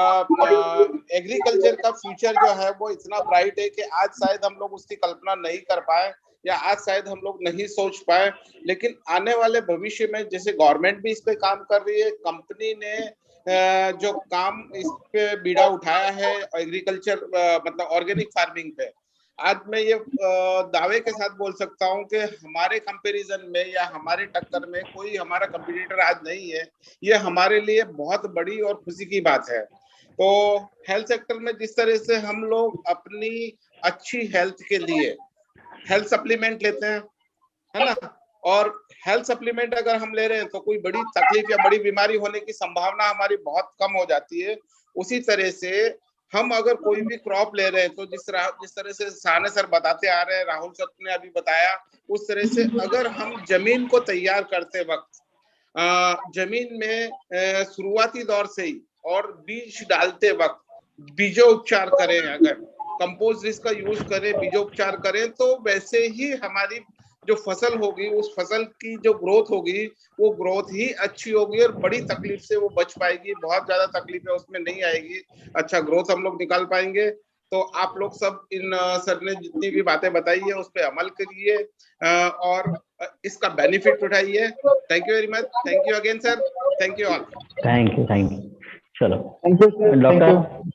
एग्रीकल्चर का फ्यूचर जो है वो इतना ब्राइट है कि आज शायद हम लोग उसकी कल्पना नहीं कर पाए, या आज शायद हम लोग नहीं सोच पाए। लेकिन आने वाले भविष्य में जैसे गवर्नमेंट भी इस पे काम कर रही है, कंपनी ने जो काम इस पे बीड़ा उठाया है एग्रीकल्चर मतलब ऑर्गेनिक फार्मिंग पे, आज मैं ये दावे के साथ बोल सकता हूँ कि हमारे कंपैरिजन में या हमारे टक्कर में कोई हमारा कंपटीटर आज नहीं है। ये हमारे लिए बहुत बड़ी और खुशी की बात है। तो हेल्थ सेक्टर में जिस तरह से हम लोग अपनी अच्छी हेल्थ के लिए हेल्थ सप्लीमेंट लेते हैं, है ना, और हेल्थ सप्लीमेंट अगर हम ले रहे हैं तो कोई बड़ी तकलीफ या बड़ी बीमारी होने की संभावना हमारी बहुत कम हो जाती है। उसी तरह से हम अगर कोई भी क्रॉप ले रहे हैं तो जिस तरह से सहाने सर बताते आ रहे हैं, राहुल सर ने अभी बताया, उस तरह से अगर हम जमीन को तैयार करते वक्त जमीन में शुरुआती दौर से ही और बीज डालते वक्त बीजोपचार करें, अगर कंपोस्ट रिस्क का यूज करें, बीजोपचार करें, तो वैसे ही हमारी जो फसल होगी उस फसल की जो ग्रोथ होगी वो ग्रोथ ही अच्छी होगी और बड़ी तकलीफ से वो बच पाएगी। बहुत ज्यादा तकलीफें उसमें नहीं आएगी, अच्छा ग्रोथ हम लोग निकाल पाएंगे। तो आप लोग सब इन सर ने जितनी भी बातें बताई है उस पर अमल करिए और इसका बेनिफिट उठाइए। Thank you very much, thank you again sir, thank you all. Thank you चलो थैंक यू सर, डॉक्टर